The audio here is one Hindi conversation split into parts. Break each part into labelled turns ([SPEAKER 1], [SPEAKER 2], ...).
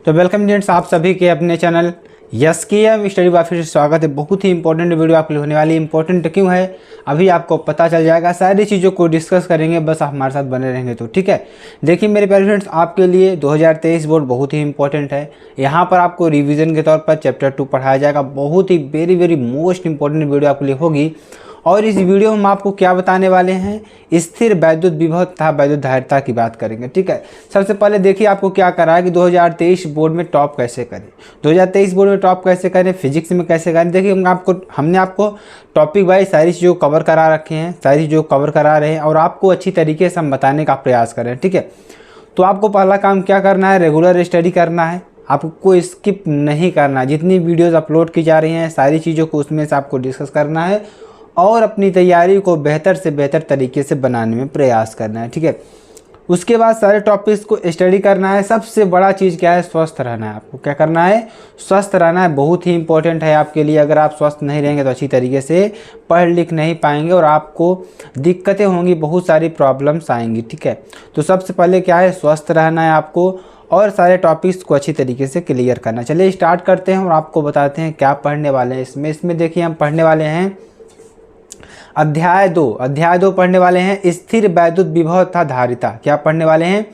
[SPEAKER 1] तो वेलकम फ्रेंड्स, आप सभी के अपने चैनल यस के एम स्टडी बाय फिर से स्वागत है। बहुत ही इंपॉर्टेंट वीडियो आपके लिए होने वाली है। इंपॉर्टेंट क्यों है अभी आपको पता चल जाएगा। सारी चीज़ों को डिस्कस करेंगे, बस आप हमारे साथ बने रहेंगे तो ठीक है। देखिए मेरे प्यारे फ्रेंड्स, आपके लिए 2023 बोर्ड बहुत ही इंपॉर्टेंट है। यहाँ पर आपको रिवीजन के तौर पर चैप्टर 2 पढ़ाया जाएगा। बहुत ही वेरी मोस्ट इंपॉर्टेंट वीडियो आपके लिए होगी। और इस वीडियो में हम आपको क्या बताने वाले हैं, स्थिर वैद्युत विभव तथा वैद्युत धारिता की बात करेंगे। ठीक है, सबसे पहले देखिए आपको क्या करा है कि 2023 बोर्ड में टॉप कैसे करें। 2023 बोर्ड में टॉप कैसे करें, फिजिक्स में कैसे करें। देखिए हमने आपको टॉपिक वाइज सारी चीज़ों को कवर करा रखे हैं, सारी चीज़ों को कवर करा रहे हैं और आपको अच्छी तरीके से हम बताने का प्रयास करें। ठीक है, तो आपको पहला काम क्या करना है, रेगुलर स्टडी करना है। आपको स्किप नहीं करना है। जितनी वीडियोज़ अपलोड की जा रही हैं सारी चीज़ों को उसमें से आपको डिस्कस करना है और अपनी तैयारी को बेहतर से बेहतर तरीके से बनाने में प्रयास करना है। ठीक है, उसके बाद सारे टॉपिक्स को स्टडी करना है। सबसे बड़ा चीज़ क्या है, स्वस्थ रहना है। आपको क्या करना है, स्वस्थ रहना है। बहुत ही इंपॉर्टेंट है आपके लिए। अगर आप स्वस्थ नहीं रहेंगे तो अच्छी तरीके से पढ़ लिख नहीं पाएंगे और आपको दिक्कतें होंगी, बहुत सारी प्रॉब्लम्स आएंगी। ठीक है, तो सबसे पहले क्या है, स्वस्थ रहना है आपको और सारे टॉपिक्स को अच्छी तरीके से क्लियर करना। चलिए स्टार्ट करते हैं और आपको बताते हैं क्या पढ़ने वाले हैं इसमें देखिए हम पढ़ने वाले हैं अध्याय 2 पढ़ने वाले हैं, स्थिर वैद्युत विभव तथा धारिता। क्या पढ़ने वाले हैं,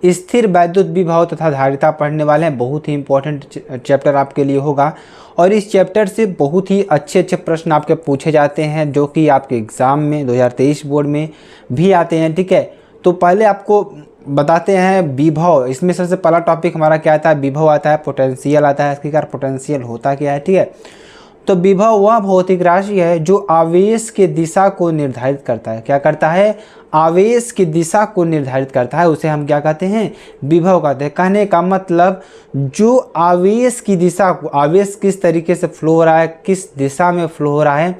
[SPEAKER 1] स्थिर वैद्युत विभव तथा धारिता पढ़ने वाले हैं। बहुत ही इंपॉर्टेंट चैप्टर आपके लिए होगा और इस चैप्टर से बहुत ही अच्छे प्रश्न आपके पूछे जाते हैं जो कि आपके एग्ज़ाम में 2023 बोर्ड में भी आते हैं। ठीक है, तो पहले आपको बताते हैं विभव। इसमें सबसे पहला टॉपिक हमारा क्या आता है, विभव आता है, पोटेंशियल आता है। इसके पोटेंशियल होता क्या है। ठीक है, तो विभव वह भौतिक राशि है जो आवेश के दिशा को निर्धारित करता है। क्या करता है, आवेश की दिशा को निर्धारित करता है, उसे हम क्या कहते हैं, विभव कहते हैं। कहने का मतलब जो आवेश की दिशा को, आवेश किस तरीके से फ्लो हो रहा है, किस दिशा में फ्लो हो रहा है,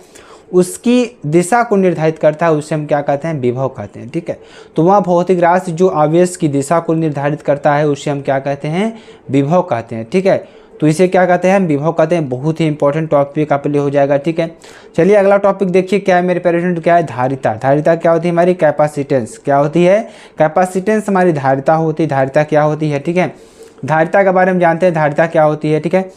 [SPEAKER 1] उसकी दिशा को निर्धारित करता है, उसे हम क्या कहते हैं, विभव कहते हैं। ठीक है, तो वह भौतिक राशि जो आवेश की दिशा को निर्धारित करता है उसे हम क्या कहते हैं, विभव कहते हैं। ठीक है, तो इसे क्या कहते हैं, विभव कहते हैं। बहुत ही इंपॉर्टेंट टॉपिक आपके लिए हो जाएगा। ठीक है, चलिए अगला टॉपिक देखिए क्या है मेरे पेरेंट, क्या है, धारिता। धारिता क्या होती है, हमारी कैपेसिटेंस। क्या होती है, कैपेसिटेंस हमारी धारिता होती है। धारिता क्या होती है, ठीक है, धारिता के बारे में जानते हैं, धारिता क्या होती है। ठीक है,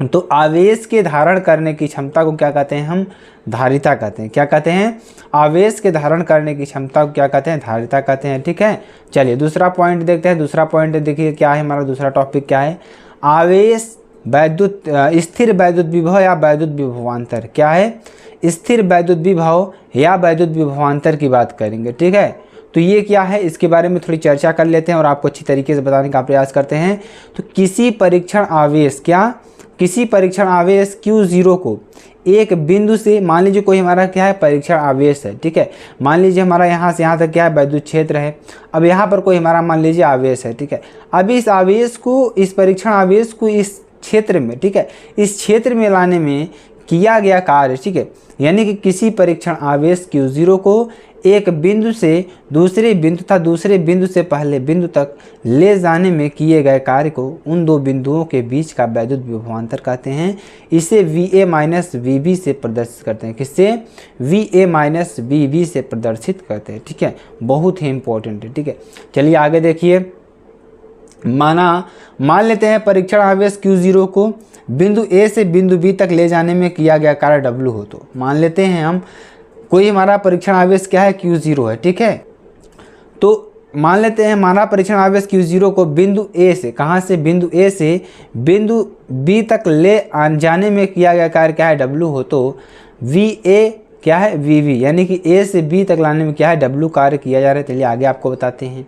[SPEAKER 1] तो आवेश के धारण करने की क्षमता को क्या कहते हैं, हम धारिता कहते हैं। क्या कहते हैं, आवेश के धारण करने की क्षमता को क्या कहते हैं, धारिता कहते हैं। ठीक है, चलिए दूसरा पॉइंट देखते हैं। दूसरा पॉइंट देखिए क्या है, हमारा दूसरा टॉपिक क्या है, आवेश वैद्युत स्थिर वैद्युत विभव या वैद्युत विभवांतर। क्या है, स्थिर वैद्युत विभव या वैद्युत विभवांतर की बात करेंगे। ठीक है, तो ये क्या है, इसके बारे में थोड़ी चर्चा कर लेते हैं और आपको अच्छी तरीके से बताने का प्रयास करते हैं। तो किसी परीक्षण आवेश, क्या, किसी परीक्षण आवेश Q0 को एक बिंदु से, मान लीजिए कोई हमारा क्या है, परीक्षण आवेश है। ठीक है, मान लीजिए हमारा यहाँ से यहाँ तक क्या है, वैद्युत क्षेत्र है। अब यहाँ पर कोई हमारा मान लीजिए आवेश है। ठीक है, अब इस आवेश को, इस परीक्षण आवेश को इस क्षेत्र में, ठीक है, इस क्षेत्र में लाने में किया गया कार्य। ठीक है, यानी कि किसी परीक्षण आवेश Q0 को एक बिंदु से दूसरे बिंदु तथा दूसरे बिंदु से पहले बिंदु तक ले जाने में किए गए कार्य को उन दो बिंदुओं के बीच का वैद्युत विभवांतर कहते हैं। इसे VA माइनस VB से प्रदर्शित करते हैं। किससे, VA माइनस VB से प्रदर्शित करते हैं। ठीक है, बहुत ही इंपॉर्टेंट है। ठीक है, चलिए आगे देखिए। मान लेते हैं परीक्षण आवेश Q0 को बिंदु A से बिंदु B तक ले जाने में किया गया कार्य W हो। तो मान लेते हैं हम कोई हमारा परीक्षण आवेश क्या है, Q0 है। ठीक है, तो मान लेते हैं हमारा परीक्षण आवेश Q0 को बिंदु A से, कहाँ से, बिंदु A से बिंदु B तक ले जाने में किया गया कार्य क्या है, W हो। तो VA क्या है, VB, यानी कि A से B तक लाने में क्या है, W कार्य किया जा रहा है। चलिए आगे आपको बताते हैं।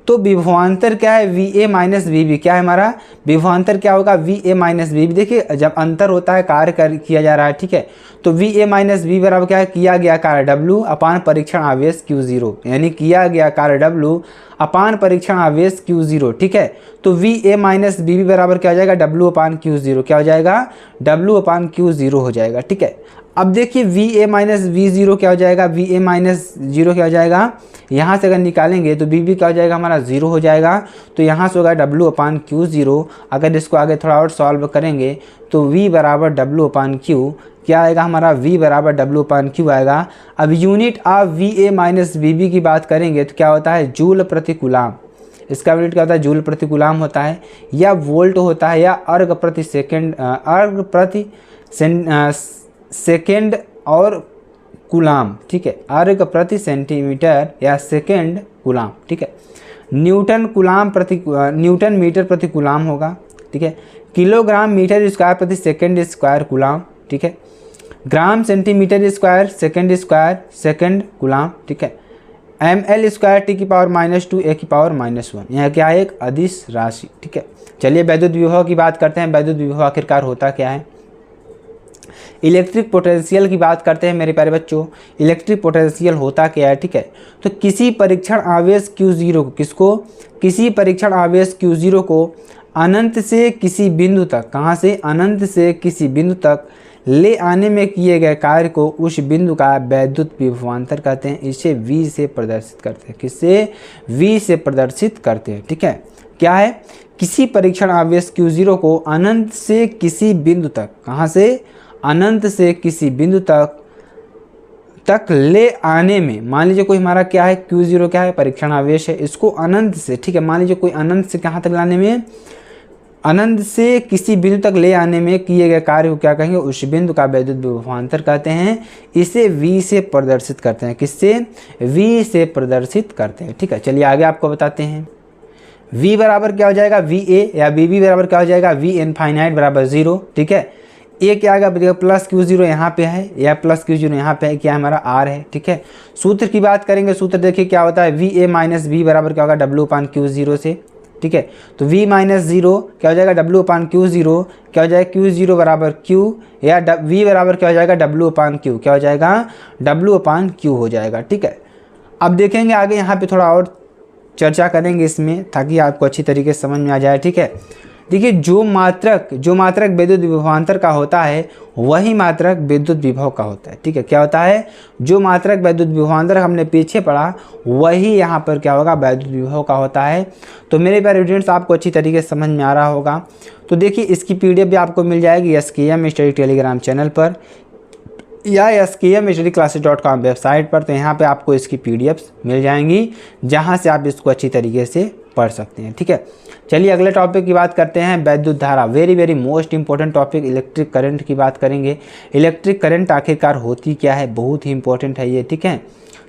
[SPEAKER 1] तो विभवांतर क्या है, VA माइनस VB। क्या है हमारा विभवांतर, क्या होगा, VA माइनस VB। देखिए जब अंतर होता है, कार्य किया जा रहा है। ठीक है, तो VA माइनस VB बराबर क्या है, किया गया कार्य W अपान परीक्षण आवेश Q0, यानी किया गया कार्य W अपान परीक्षण आवेश Q0। ठीक है, तो VA माइनस VB बराबर क्या हो जाएगा, W अपान Q0। क्या हो जाएगा, W अपान Q0 हो जाएगा। ठीक है, अब देखिए VA माइनस V0 क्या हो जाएगा, VA माइनस 0 क्या हो जाएगा, यहाँ से अगर निकालेंगे तो VB क्या हो जाएगा, हमारा 0 हो जाएगा। तो यहाँ से होगा W अपान Q0। अगर इसको आगे थोड़ा और सॉल्व करेंगे तो V बराबर W अपान Q, क्या आएगा हमारा, V बराबर W अपान Q आएगा। अब unit of VA minus VB की बात करेंगे तो क्या होता है, जूल प्रति कूलाम। इसका यूनिट क्या होता है, जूल प्रति कूलाम होता है, या वोल्ट होता है, या अर्ग प्रति सेकेंड और कूलाम, ठीक है, अर्ग प्रति सेंटीमीटर या सेकेंड कूलाम, ठीक है। न्यूटन मीटर प्रति कूलाम होगा, ठीक है। किलोग्राम मीटर स्क्वायर प्रति सेकेंड स्क्वायर कूलाम, ठीक है। Gram centimetre square second coulomb, ठीक है। ml स्क्वायर टी की पावर -2 a की पावर -1, यह क्या है, एक अदिश राशि, ठीक है। चलिए वैद्युत विभव की बात करते हैं। वैद्युत विभव आखिरकार होता क्या है। इलेक्ट्रिक पोटेंशियल की बात करते हैं मेरे प्यारे बच्चों। इलेक्ट्रिक पोटेंशियल होता क्या है, ठीक है। तो किसी परीक्षण आवेश Q0 को, किसको, किसी परीक्षण आवेश Q0 को अनंत से किसी बिंदु तक, कहाँ से, अनंत से किसी बिंदु तक ले आने में किए गए कार्य को उस बिंदु का वैद्युत विभवांतर कहते हैं। इसे V से प्रदर्शित करते हैं। किससे, V से प्रदर्शित करते हैं, ठीक है। क्या है, किसी परीक्षण आवेश Q0 को अनंत से किसी बिंदु तक, कहाँ से, अनंत से किसी बिंदु तक ले आने में, मान लीजिए कोई हमारा क्या है, Q0 क्या है, परीक्षण आवेश है, इसको अनंत से, ठीक है, मान लीजिए कोई अनंत से कहाँ तक लाने में, अनंत से किसी बिंदु तक ले आने में किए गए कार्य को क्या कहेंगे, उस बिंदु का वैद्युत विभवांतर कहते हैं। इसे V से प्रदर्शित करते हैं। किससे, V से प्रदर्शित करते हैं, ठीक है। चलिए आगे आपको बताते हैं। V बराबर क्या हो जाएगा, VA, या VB बराबर क्या हो जाएगा, V इनफाइनाइट बराबर 0, ठीक है। ए क्या आएगा, प्लस Q0 यहाँ पे है, या प्लस Q0 यहाँ पे है, क्या हमारा R है, ठीक है। सूत्र की बात करेंगे, सूत्र देखिए क्या होता है, VA माइनस V बराबर क्या होगा, W/Q0 से, ठीक है। तो V माइनस 0 क्या हो जाएगा, W/Q0 क्या हो जाएगा, Q0 बराबर Q, या V बराबर क्या हो जाएगा, W/Q, क्या हो जाएगा, W/Q हो जाएगा, ठीक है। अब देखेंगे आगे, यहाँ पे थोड़ा और चर्चा करेंगे इसमें, ताकि आपको अच्छी तरीके से समझ में आ जाए, ठीक है। देखिए जो मात्रक विद्युत विभवांतर का होता है वही मात्रक विद्युत विभव का होता है, ठीक है। क्या होता है, जो मात्रक विद्युत विभवांतर हमने पीछे पढ़ा वही यहाँ पर क्या होगा, विद्युत विभव का होता है। तो मेरे प्यारे स्टूडेंट्स, आपको अच्छी तरीके से समझ में आ रहा होगा। तो देखिए इसकी PDF भी आपको मिल जाएगी SKM स्टडी टेलीग्राम चैनल पर, या skmstudyclasses.com वेबसाइट पर। तो यहाँ पे आपको इसकी PDFs मिल जाएंगी, जहाँ से आप इसको अच्छी तरीके से पढ़ सकते हैं, ठीक है। चलिए अगले टॉपिक की बात करते हैं, वैद्युत धारा। Very most important topic, electric current की बात करेंगे। इलेक्ट्रिक करंट आखिरकार होती क्या है, बहुत ही इंपॉर्टेंट है ये, ठीक है।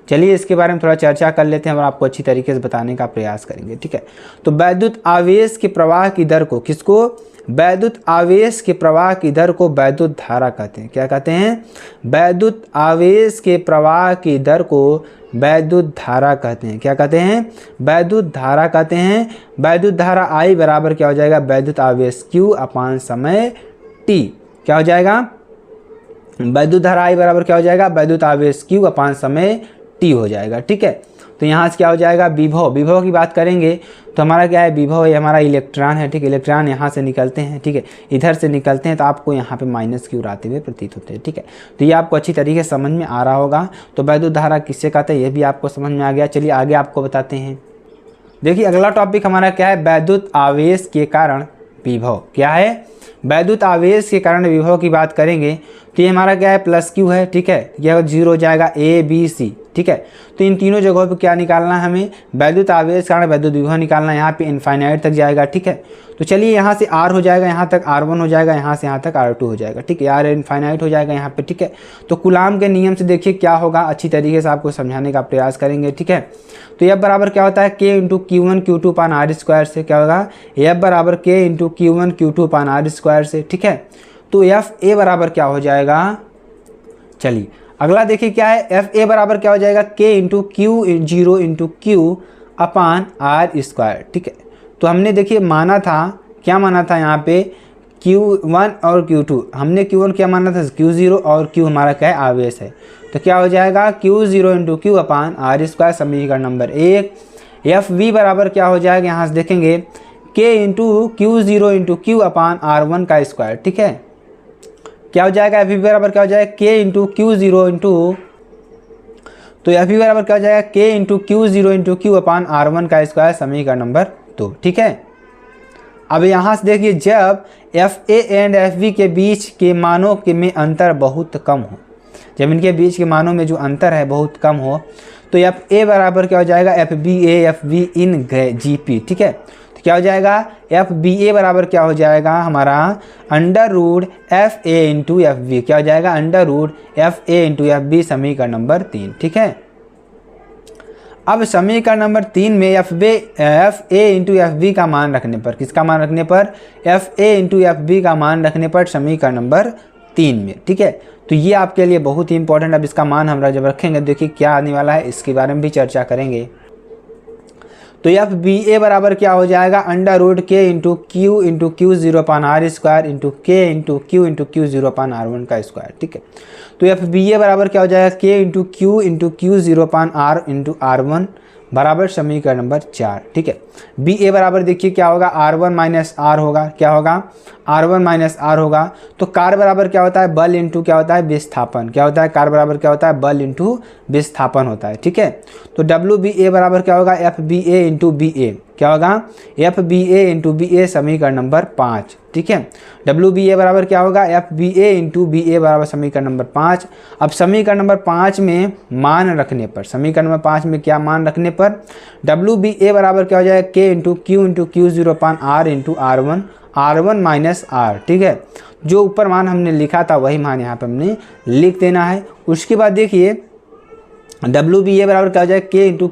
[SPEAKER 1] चलिए इसके बारे में थोड़ा चर्चा कर लेते हैं और आपको अच्छी तरीके से बताने का प्रयास करेंगे, ठीक है। तो वैद्युत आवेश के प्रवाह की दर को, किसको, वैद्युत आवेश के प्रवाह की दर को वैद्युत धारा कहते हैं। क्या कहते हैं, वैद्युत आवेश के प्रवाह की दर को वैद्युत धारा कहते हैं। क्या कहते हैं, वैद्युत धारा कहते हैं। वैद्युत धारा I बराबर क्या हो जाएगा, वैद्युत आवेश Q अपान समय T। क्या हो जाएगा, वैद्युत धारा I बराबर क्या हो जाएगा, वैद्युत आवेश Q अपान समय T हो जाएगा, ठीक है। तो यहाँ से क्या हो जाएगा, विभव की बात करेंगे तो हमारा क्या है, विभव ये हमारा इलेक्ट्रॉन है, ठीक है। इलेक्ट्रॉन यहाँ से निकलते हैं, ठीक है, इधर से निकलते हैं, तो आपको यहाँ पे -Q आते हुए प्रतीत होते हैं, ठीक है। तो ये आपको अच्छी तरीके से समझ में आ रहा होगा। तो वैद्युत धारा किससे कहते हैं, ये भी आपको समझ में आ गया। चलिए आगे आपको बताते हैं। देखिए अगला टॉपिक हमारा क्या है, वैद्युत आवेश के कारण विभव। क्या है, वैद्युत आवेश के कारण विभव की बात करेंगे तो ये हमारा क्या है, +Q है, ठीक है। यह 0 हो जाएगा, A B C, ठीक है। तो इन तीनों जगहों पे क्या निकालना है हमें, वैद्युत आवेश के कारण वैद्युत विभव निकालना है। यहाँ पे इनफाइनाइट तक जाएगा, ठीक है। तो चलिए यहाँ से R हो जाएगा, यहाँ तक R1 हो जाएगा, यहाँ से यहाँ तक R2 हो जाएगा, ठीक है। R इनफाइनाइट हो जाएगा यहाँ पे, ठीक है। तो कूलाम के नियम से देखिए क्या होगा, अच्छी तरीके से आपको समझाने का प्रयास करेंगे, ठीक है। तो F बराबर क्या होता है, K × Q1 Q2 अपान R² से। क्या होगा, F बराबर K × Q1 Q2 अपान R² से, ठीक है। तो FA बराबर क्या हो जाएगा, चलिए अगला देखिए क्या है, FA बराबर क्या हो जाएगा, K × Q0 × Q अपान R², ठीक है। तो हमने देखिए माना था, क्या माना था यहाँ पे, Q1 और Q2, हमने Q1 क्या माना था, Q0, और Q हमारा क्या है, आवेश है। तो क्या हो जाएगा, Q0 × Q अपान R², समीकरण नंबर 1। FV बराबर क्या हो जाएगा, यहाँ से देखेंगे K × Q0 × Q अपान R1 का स्क्वायर, ठीक है। क्या हो जाएगा, FV बराबर क्या हो जाएगा, K × Q0 × तो FV बराबर क्या हो जाएगा, K × Q0 × Q अपान R1 का स्क्वायर, समीकरण नंबर 2, ठीक है। अब यहाँ से देखिए, जब FA एंड FV के बीच के मानों के में अंतर बहुत कम हो, जब इनके बीच के मानों में जो अंतर है बहुत कम हो, तो एफ ए बराबर क्या हो जाएगा, F B A F B in G P, ठीक है। तो क्या हो जाएगा, एफ बी ए बराबर क्या हो जाएगा हमारा under root F A into F B, क्या हो जाएगा under root F A into F B, समीकरण नंबर 3, ठीक है। अब समीकरण नंबर 3 में F A into F B का मान रखने पर, किसका मान रखने पर, F A into F B का मान रखने पर समीकरण नंबर 3 में, ठीक है। तो ये आपके लिए बहुत ही इंपॉर्टेंट, अब इसका मान हम जब रखेंगे देखिए क्या आने वाला है, इसके बारे में भी चर्चा करेंगे। तो एफ बी ए बराबर क्या हो जाएगा, अंडर रूट के into Q zero upon are square into के into Q zero upon are one का स्क्वायर, ठीक है। तो एफ बी ए बराबर क्या हो जाएगा, K into Q zero upon R into R one बराबर समीकरण नंबर 4, ठीक है। बी ए बराबर देखिए क्या होगा, आर वन माइनस आर होगा, क्या होगा, आर वन माइनस आर होगा। तो कार बराबर क्या होता है, बल इंटू क्या होता है, विस्थापन, क्या होता है, कार बराबर क्या होता है, बल इंटू विस्थापन होता है, ठीक है। तो डब्ल्यू बी ए बराबर क्या होगा, एफ बी ए इंटू बी ए, क्या होगा, एफ बी ए इंटू बी ए समीकरण नंबर 5, ठीक है। डब्ल्यू बी ए बराबर क्या होगा, एफ बी ए इंटू बी ए बराबर समीकरण नंबर 5। अब समीकरण नंबर 5 में मान रखने पर, समीकरण नंबर 5 में क्या मान रखने पर, डब्ल्यू बी ए बराबर क्या हो जाएगा, K into Q zero upon R into R one minus R, ठीक है। जो ऊपर मान हमने लिखा था वही मान यहाँ पर हमने लिख देना है। उसके बाद देखिए डब्ल्यू बी ए बराबर क्या हो जाएगा, K into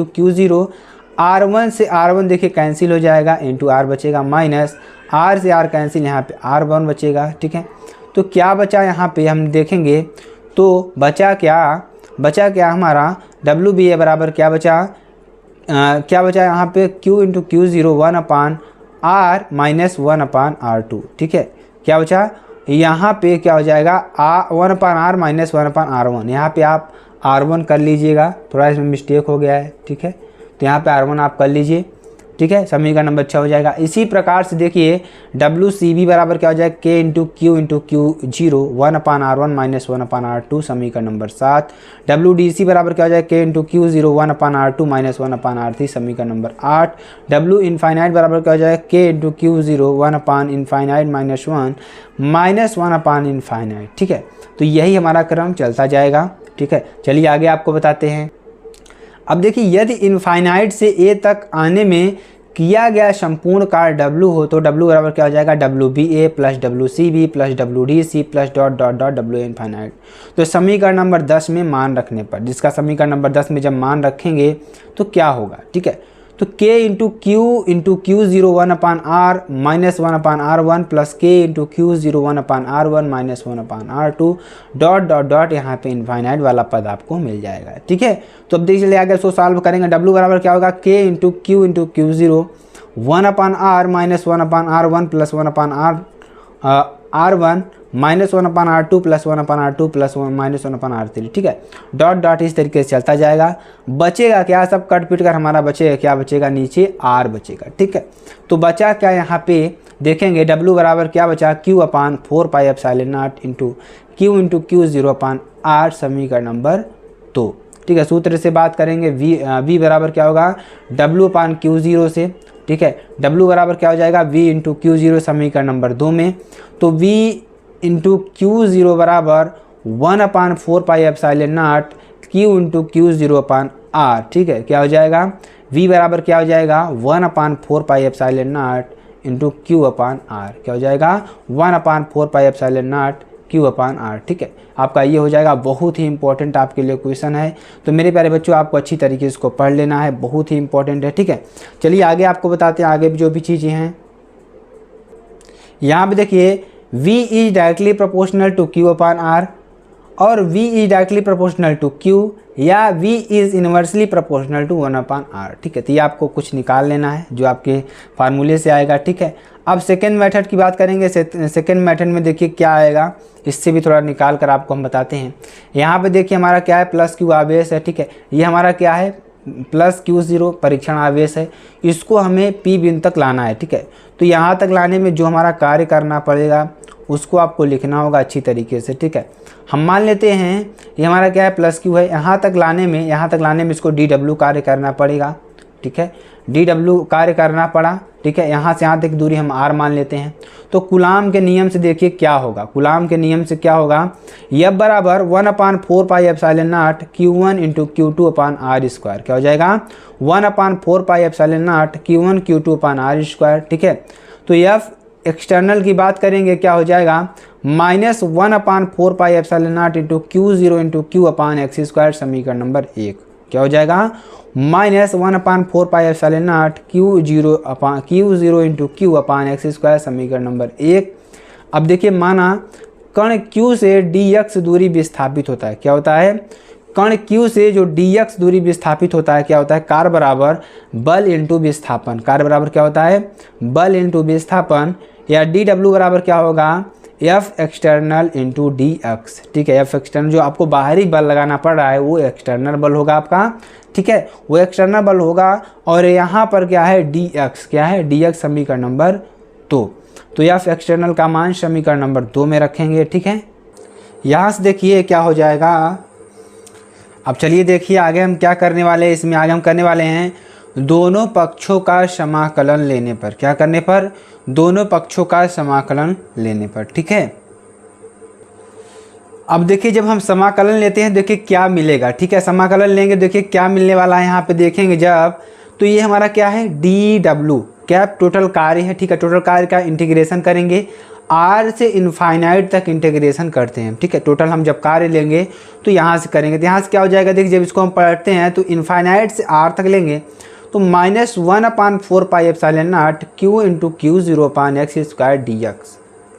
[SPEAKER 1] Q zero, R one से आर वन देखिए कैंसिल हो जाएगा, इंटू आर बचेगा, माइनस आर से आर कैंसिल, यहाँ पे आर वन बचेगा, ठीक है। तो क्या बचा यहाँ पे हम देखेंगे, तो बचा क्या हमारा, डब्ल्यू बी ए बराबर क्या बचा, यहाँ पे Q into Q zero 1 upon are minus 1 upon are two, ठीक है। क्या बचा यहाँ पे, क्या हो जाएगा 1 upon are minus 1 upon are one, यहाँ पे आप आर वन कर लीजिएगा, थोड़ा इसमें मिस्टेक हो गया है, ठीक है। तो यहाँ पे आर वन आप कर लीजिए, ठीक है। समीकरण नंबर 6 हो जाएगा। इसी प्रकार से देखिए डब्ल्यू सी बी बराबर क्या हो जाएगा, K into Q zero 1 upon are one minus 1 upon are two, समीकरण नंबर 7। डब्ल्यू डी सी बराबर क्या हो जाएगा, K into Q zero 1 upon are two minus 1 upon R three, समीकरण नंबर 8। डब्ल्यू इनफाइनाइट बराबर क्या हो जाएगा, K into Q zero 1 upon infinite minus 1 upon infinite, ठीक है। तो यही हमारा क्रम चलता जाएगा, ठीक है। चलिए आगे आपको बताते हैं। अब देखिए यदि इनफाइनाइट से ए तक आने में किया गया संपूर्ण कार्य W हो तो W बराबर क्या हो जाएगा, W B A plus W C B plus W D C plus dot dot dot W infinite. तो समीकरण नंबर 10 में मान रखने पर, जिसका समीकरण नंबर 10 में जब मान रखेंगे तो क्या होगा, ठीक है। तो k into Q zero 1 upon are minus 1 upon are one plus k into Q zero 1 upon are one minus 1 upon are two dot dot dot, यहाँ पे इनफाइनाइट वाला पद आपको मिल जाएगा, ठीक है। तो अब देखिए चलिए आगे इसको सॉल्व करेंगे। W बराबर क्या होगा, k into Q zero 1 upon are minus 1 upon are one plus 1 upon are one minus 1 upon are two plus 1 upon are two plus minus 1 upon R three, ठीक है। डॉट डॉट इस तरीके से चलता जाएगा। बचेगा क्या, सब कट पिट कर हमारा बचेगा, क्या बचेगा, नीचे आर बचेगा, ठीक है। तो बचा क्या यहाँ पे देखेंगे, W बराबर क्या बचा, Q upon 4 pi epsilon not into Q zero upon R, समीकरण नंबर 2, ठीक है। सूत्र से बात करेंगे, V बराबर क्या होगा, W अपान क्यू जीरो से, ठीक है। W बराबर क्या हो जाएगा, V इंटू क्यू जीरो, समीकरण नंबर 2 में। तो V इंटू क्यू जीरो बराबर 1 upon 4 pi epsilon not Q into Q zero upon R, ठीक है। क्या हो जाएगा, V बराबर क्या हो जाएगा, 1 upon 4 pi epsilon not into Q upon R, क्या हो जाएगा 1 upon 4 pi epsilon not Q upon R, ठीक है। आपका ये हो जाएगा। बहुत ही इंपॉर्टेंट आपके लिए क्वेश्चन है, तो मेरे प्यारे बच्चों आपको अच्छी तरीके से इसको पढ़ लेना है, बहुत ही इंपॉर्टेंट है, ठीक है। चलिए आगे आपको बताते हैं, आगे भी जो भी चीज़ें हैं यहाँ पे देखिए, V is directly proportional to Q upon R और V is directly proportional to Q या V is inversely proportional to 1 upon R, ठीक है। तो ये आपको कुछ निकाल लेना है जो आपके फार्मूले से आएगा, ठीक है। अब सेकेंड मेथड की बात करेंगे। सेकेंड मेथड में देखिए क्या आएगा, इससे भी थोड़ा निकाल कर आपको हम बताते हैं। यहाँ पे देखिए हमारा क्या है, प्लस क्यू आवेश है, ठीक है। ये हमारा क्या है, प्लस क्यू जीरो परीक्षण आवेश है, इसको हमें P बिंदु तक लाना है, ठीक है। तो यहाँ तक लाने में जो हमारा कार्य करना पड़ेगा उसको आपको लिखना होगा अच्छी तरीके से, ठीक है। हम मान लेते हैं ये हमारा क्या है, प्लस क्यू है, यहाँ तक लाने में इसको DW कार्य करना पड़ेगा, ठीक है। DW कार्य करना पड़ा, ठीक है, यहाँ से यहाँ तक दूरी हम r मान लेते हैं। तो कूलाम के नियम से देखिए क्या होगा, कूलाम के नियम से क्या होगा, F बराबर 1/4 पाई epsilon not Q1 into Q2 upon R square. क्या हो जाएगा, 1/4 पाई epsilon not Q1 Q2 upon R square. ठीक है, तो F एक्सटर्नल की बात करेंगे क्या हो जाएगा, -1/4 पाई epsilon not into Q0 into Q upon x square, समीकरण नंबर 1। क्या हो जाएगा, -1/4 पाई epsilon not Q0 into Q upon x square, समीकरण नंबर 1। अब देखिए माना कण Q से dx दूरी विस्थापित होता है। क्या होता है, कण Q से जो dx दूरी विस्थापित होता है क्या होता है, कार्य बराबर बल इंटू विस्थापन। कार्य बराबर क्या होता है, बल इंटू विस्थापन, या dw बराबर क्या होगा, F एक्सटर्नल इंटू dx। ठीक है, F एक्सटर्नल जो आपको बाहरी बल लगाना पड़ रहा है वो एक्सटर्नल बल होगा आपका। ठीक है, वो एक्सटर्नल बल होगा, और यहाँ पर क्या है, dx। क्या है, dx समीकरण नंबर 2। तो F एक्सटर्नल का मान समीकरण नंबर 2 में रखेंगे। ठीक है, यहाँ से देखिए क्या हो जाएगा। अब चलिए देखिए आगे हम क्या करने वाले हैं, इसमें आगे हम करने वाले हैं दोनों पक्षों का समाकलन लेने पर। क्या करने पर, दोनों पक्षों का समाकलन लेने पर। ठीक है, अब देखिए जब हम समाकलन लेते हैं देखिए क्या मिलेगा। ठीक है, समाकलन लेंगे देखिए क्या मिलने वाला है, यहाँ पे देखेंगे जब, तो ये हमारा क्या है, dw क्या टोटल कार्य है। ठीक है, टोटल कार्य का इंटीग्रेशन करेंगे, r से इनफाइनाइट तक इंटीग्रेशन करते हैं। ठीक है, टोटल हम जब कार्य लेंगे तो यहाँ से करेंगे, तो यहाँ से क्या हो जाएगा, देखिए जब इसको हम पढ़ते हैं तो इनफाइनाइट से r तक लेंगे, तो -1/4 पाई epsilon not Q into Q0 upon x square dx।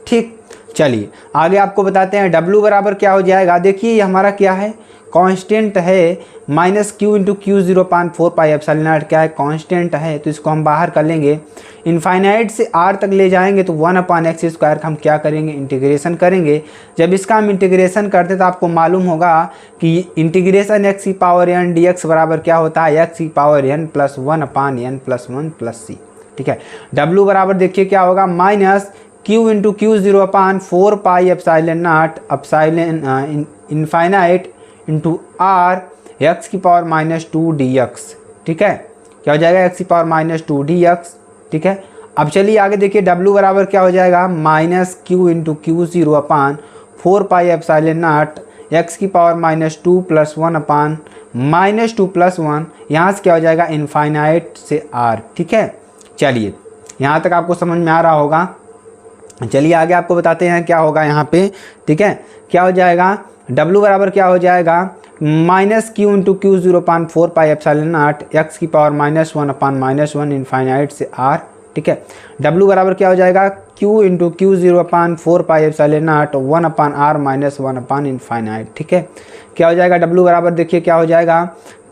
[SPEAKER 1] ठीक, चलिए आगे आपको बताते हैं W बराबर क्या हो जाएगा। देखिए ये हमारा क्या है, कांस्टेंट है, -Q into Q0 upon 4 pi epsilon not क्या है, कांस्टेंट है, तो इसको हम बाहर कर लेंगे, इनफाइनाइट से r तक ले जाएंगे तो 1/x स्क्वायर का हम क्या करेंगे, इंटीग्रेशन करेंगे। जब इसका हम इंटीग्रेशन करते तो आपको मालूम होगा कि इंटीग्रेशन x की पावर n dx बराबर क्या होता है, x की power n plus 1/n+1 plus c। ठीक है, W बराबर देखिए क्या होगा, -Q into Q0 upon 4 pi epsilon not epsilon infinite into r x की पावर -2 dx। ठीक है, क्या हो जाएगा, x की पावर -2 dx। ठीक है, अब चलिए आगे देखिए W बराबर क्या हो जाएगा, -Q into Q0 upon 4 pi epsilon not x की पावर -2 प्लस 1 अपान -2 प्लस 1, यहाँ से क्या हो जाएगा, इनफाइनाइट से r। ठीक है, चलिए यहाँ तक आपको समझ में आ रहा होगा। चलिए आगे आपको बताते हैं क्या होगा यहाँ पे। ठीक है, क्या हो जाएगा, W बराबर क्या हो जाएगा, -Q into Q0 upon 4 pi epsilon not x की पावर -1 अपान -1 इनफाइनाइट से r। ठीक है, W बराबर क्या हो जाएगा, Q into Q0 upon 4 pi epsilon not 1 upon r -1 upon infinite. ठीक है, क्या हो जाएगा, W बराबर देखिए क्या हो जाएगा,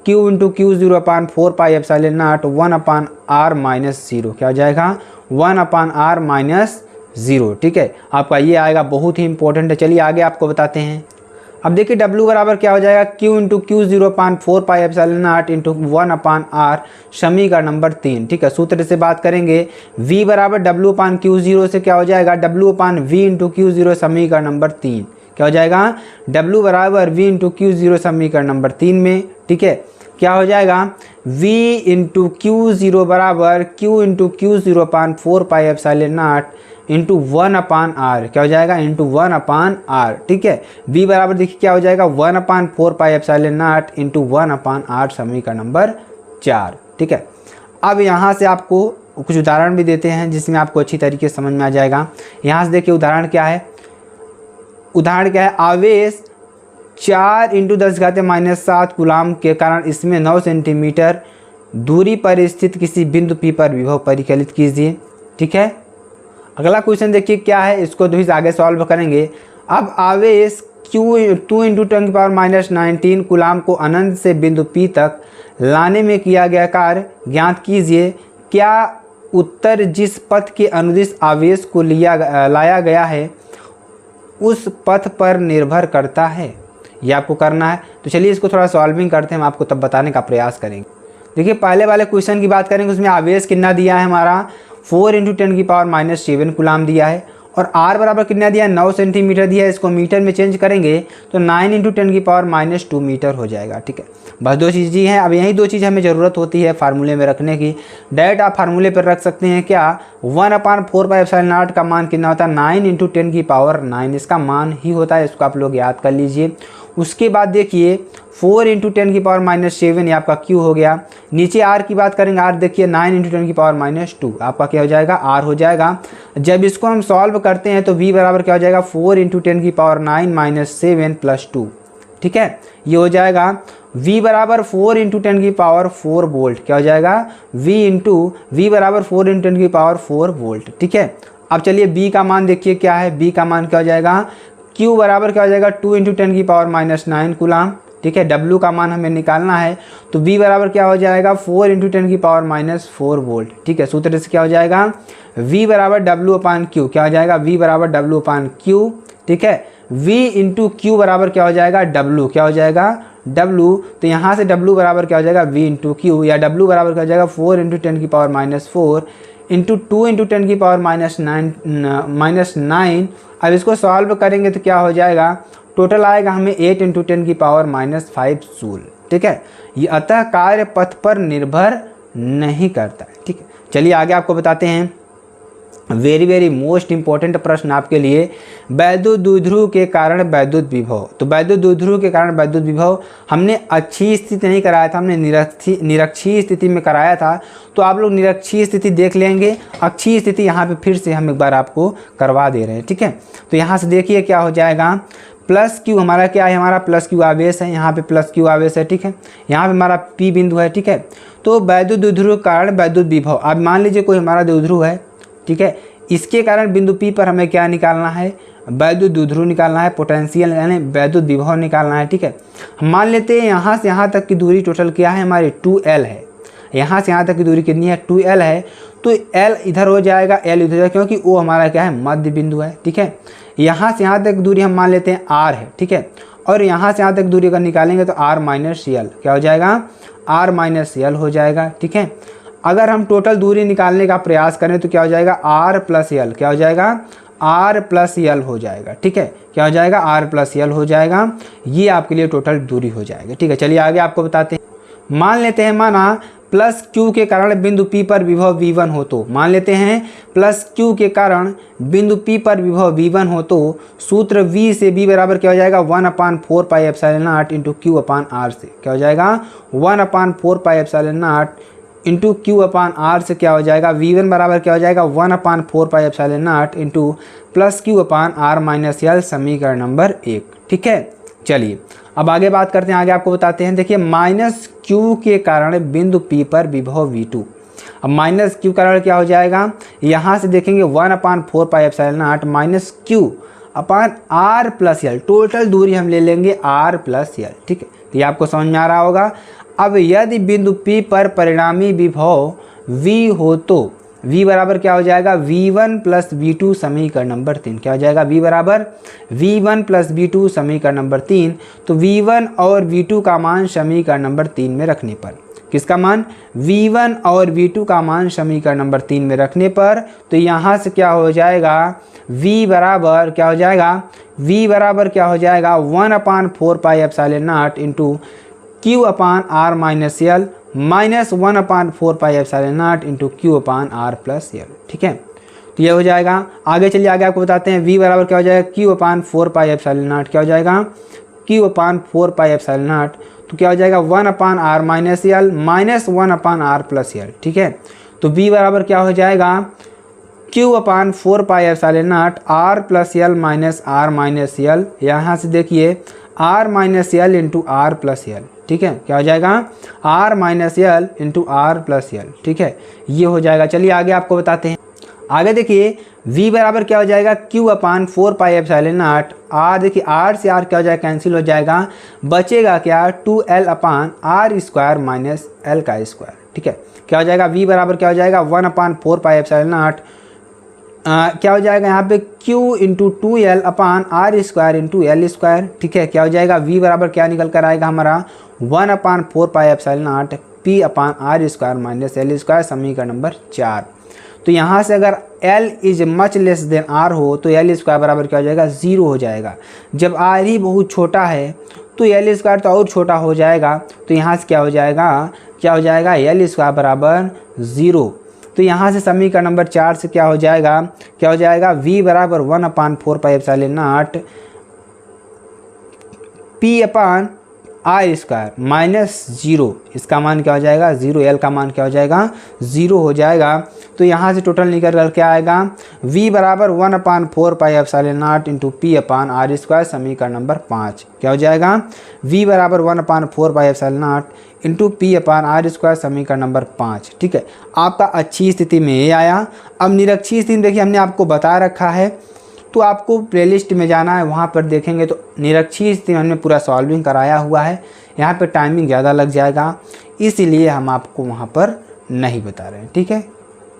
[SPEAKER 1] Q into Q0 upon 4 pi epsilon not 1 upon r -0। क्या हो जाएगा, 1 अपान r -0। ठीक है, आपका ये आएगा, बहुत ही इंपॉर्टेंट है। चलिए आगे आपको बताते हैं। अब देखिए W बराबर क्या हो जाएगा, Q into Q0 upon 4 pi epsilon not into 1 upon r, समीकरण नंबर 3। ठीक है, सूत्र से बात करेंगे, V बराबर W अपान Q0 से क्या हो जाएगा, W अपान V इंटू Q0, समीकरण नंबर 3। क्या हो जाएगा, W बराबर V इंटू Q0 समीकरण नंबर 3 में। ठीक है, क्या हो जाएगा, V इंटू Q0 बराबर Q into Q0 upon 4 pi epsilon not into 1 upon r। क्या हो जाएगा, इंटू 1 अपान r। ठीक है, V बराबर देखिए क्या हो जाएगा, 1/4 पाई epsilon not into 1 upon r, समीकरण नंबर 4। ठीक है, अब यहाँ से आपको कुछ उदाहरण भी देते हैं जिसमें आपको अच्छी तरीके से समझ में आ जाएगा। यहाँ से देखिए उदाहरण क्या है, उदाहरण क्या है, आवेश 4 इंटू 10⁻⁷ कूलाम के कारण इसमें 9 सेंटीमीटर दूरी पर स्थित किसी बिंदु P पर विभव परिकलित कीजिए। ठीक है, अगला क्वेश्चन देखिए क्या है, इसको तो आगे सॉल्व करेंगे। अब आवेश Q 2 इंटू 10⁻⁹ कूलाम को अनंत से बिंदु P तक लाने में किया गया कार्य ज्ञात कीजिए। क्या उत्तर जिस पथ के अनुदिश आवेश को लाया गया है उस पथ पर निर्भर करता है, ये आपको करना है। तो चलिए इसको थोड़ा सॉल्विंग करते हैं, हम आपको तब बताने का प्रयास करेंगे। देखिए पहले वाले क्वेश्चन की बात करेंगे, उसमें आवेश कितना दिया है हमारा, 4 इंटू 10⁻⁷ कूलाम दिया है, और r बराबर कितना दिया, 9 सेंटीमीटर दिया है। इसको मीटर में चेंज करेंगे तो 9 × 10⁻² मीटर हो जाएगा। ठीक है, बस 2 चीज़ हैं। अब यही 2 चीज़ हमें ज़रूरत होती है फार्मूले में रखने की। डायरेक्ट आप फार्मूले पर रख सकते हैं क्या, 1/4πε0 का मान कितना होता है, 9 × 10⁻9 इसका मान ही होता है। इसको आप लोग याद कर लीजिए। उसके बाद देखिए 4 × 10⁻7 ये आपका Q हो गया। नीचे R की बात करेंगे, R देखिए 9 × 10⁻2 आपका क्या हो जाएगा, R हो जाएगा। जब इसको हम सॉल्व करते हैं तो V बराबर क्या हो जाएगा, 4 × 10⁻9 - 7 + 2। ठीक है, ये हो जाएगा V बराबर 4 × 10⁴ वोल्ट। क्या हो जाएगा, V बराबर 4 × 10⁴ वोल्ट। ठीक है, अब चलिए B का मान देखिए क्या है। B का मान क्या हो जाएगा, Q बराबर क्या हो जाएगा, 2 × 10⁻9 कूलाम। ठीक है, W का मान हमें निकालना है तो V बराबर क्या हो जाएगा, 4 × 10⁻4 वोल्ट। ठीक है, सूत्र से क्या हो जाएगा, V बराबर W/Q। क्या हो जाएगा, V बराबर W/Q। ठीक है, V × Q बराबर क्या हो जाएगा, W। क्या हो जाएगा, W। तो यहाँ से W बराबर क्या हो जाएगा, V × Q, या W बराबर क्या हो जाएगा, 4 × 10⁻4 × 2 × 10⁻9। अब इसको सॉल्व करेंगे तो क्या हो जाएगा, टोटल आएगा हमें 8 × 10⁻5 जूल। ठीक है, ये अतः कार्य पथ पर निर्भर नहीं करता है। ठीक है, चलिए आगे आपको बताते हैं। वेरी मोस्ट इंपॉर्टेंट प्रश्न आपके लिए, वैद्युत द्विध्रुव के कारण वैद्युत विभव। तो वैद्युत द्विध्रुव के कारण वैद्युत विभव हमने अच्छी स्थिति नहीं कराया था, हमने निरक्षीय स्थिति में कराया था। तो आप लोग निरक्षीय स्थिति देख लेंगे, अक्षीय स्थिति यहाँ पे फिर से हम एक बार आपको करवा दे रहे हैं। ठीक है, तो यहाँ से देखिए क्या हो जाएगा, +Q हमारा क्या है, हमारा +Q आवेश है। यहाँ पे +Q आवेश है। ठीक है, यहाँ पे हमारा P बिंदु है। ठीक है, तो वैद्युत द्विध्रुव के कारण वैद्युत विभव, अब मान लीजिए कोई हमारा द्विध्रुव है। ठीक है, इसके कारण बिंदु P पर हमें क्या निकालना है, वैद्युत द्विध्रुव निकालना है, पोटेंशियल यानी वैद्युत विभव निकालना है। ठीक है, हम मान लेते हैं यहाँ से यहाँ तक की दूरी टोटल क्या है, हमारी 2L है। यहाँ से यहाँ तक की दूरी कितनी है, 2L है। तो L इधर हो जाएगा, L इधर जाएगा, क्योंकि O हमारा क्या है, मध्य बिंदु है। ठीक है, यहाँ से यहाँ तक दूरी हम मान लेते हैं R है। ठीक है, और यहाँ से यहाँ तक दूरी अगर निकालेंगे तो R - L क्या हो जाएगा, R - L हो जाएगा। ठीक है, अगर हम टोटल दूरी निकालने का प्रयास करें तो क्या हो जाएगा, R + L क्या हो जाएगा, R + L हो जाएगा। ठीक है, क्या हो जाएगा, R + L हो जाएगा। ये आपके लिए टोटल दूरी हो जाएगा। ठीक है, चलिए आगे आपको बताते हैं। मान लेते हैं, माना +Q के कारण बिंदु P पर विभव V1 हो तो, मान लेते हैं +Q के कारण बिंदु P पर विभव V1 हो तो सूत्र V से V बराबर क्या हो जाएगा, 1/4πε0 × Q/R से क्या हो जाएगा, 1/4πε0 × Q/R से क्या हो जाएगा, V1 बराबर क्या हो जाएगा, 1/4πε0 × +Q/R - L समीकरण नंबर 1। ठीक है, चलिए अब आगे बात करते हैं। आगे आपको बताते हैं, देखिए -Q के कारण बिंदु P पर विभव V2। अब -Q कारण क्या हो जाएगा, यहाँ से देखेंगे 1/4πε0 -Q/R + L, टोटल दूरी हम ले लेंगे R + L। ठीक है, तो ये आपको समझ में आ रहा होगा। अब यदि बिंदु P पर परिणामी विभव V हो तो V बराबर क्या हो जाएगा, V1 + V2 समीकरण नंबर 3। क्या हो जाएगा, V बराबर V1 + V2 समीकरण नंबर 3। तो V1 और V2 का मान समीकरण नंबर 3 में रखने पर, किसका मान, V1 और V2 का मान समीकरण नंबर 3 में रखने पर, तो यहाँ से क्या हो जाएगा, V बराबर क्या हो जाएगा, V बराबर क्या हो जाएगा, 1/4πε0 × Q/R - L -1/4πε0 × Q/R + L। ठीक है, तो ये हो जाएगा। आगे चलिए, आगे आपको बताते हैं। V बराबर क्या हो जाएगा, Q/4πε0 क्या हो जाएगा, Q/4πε0, तो क्या हो जाएगा, 1/R - L -1/R + L। ठीक है, तो V बराबर क्या हो जाएगा, Q/4πε0 R + L -R - L, यहाँ से देखिए R - L × R + L। ठीक है, क्या हो जाएगा, R - L × R + L। ठीक है, ये हो जाएगा। चलिए आगे आपको बताते हैं। आगे देखिए V बराबर क्या हो जाएगा, Q/4πε0 R, देखिए R से R क्या हो जाएगा, कैंसिल हो जाएगा, बचेगा क्या, 2L/R² - L²। ठीक है, क्या हो जाएगा, V बराबर क्या हो जाएगा, 1/4πε0 क्या हो जाएगा यहाँ पे Q × 2L/R² × L²। ठीक है, क्या हो जाएगा, V बराबर क्या निकल कर आएगा हमारा, 1/4πε0 P/R² - L² समीकरण नंबर 4। तो यहाँ से अगर L is much less than R हो तो L स्क्वायर बराबर क्या हो जाएगा, 0 हो जाएगा। जब R ही बहुत छोटा है तो L स्क्वायर तो और छोटा हो जाएगा, तो यहाँ से क्या हो जाएगा L स्क्वायर बराबर 0। तो यहाँ से समीकरण नंबर 4 से क्या हो जाएगा V बराबर 1/4 पाई epsilon not P upon R square minus 0, इसका मान क्या हो जाएगा 0, L का मान क्या हो जाएगा 0 हो जाएगा। तो यहाँ से टोटल निकल कर क्या आएगा, V बराबर 1/4 पाई epsilon not into P upon R square, समीकरण नंबर 5 क्या हो जाएगा, V बराबर 1/4 पाई epsilon not into P upon R square, समीकरण नंबर 5। ठीक है, आपका अच्छी स्थिति में ये आया। अब निरक्षी स्थिति देखिए हमने आपको बता रखा है, तो आपको प्लेलिस्ट में जाना है, वहाँ पर देखेंगे तो निरक्षी स्थिति में हमने पूरा सॉल्विंग कराया हुआ है। यहाँ पे टाइमिंग ज़्यादा लग जाएगा, इसीलिए हम आपको वहाँ पर नहीं बता रहे हैं। ठीक है,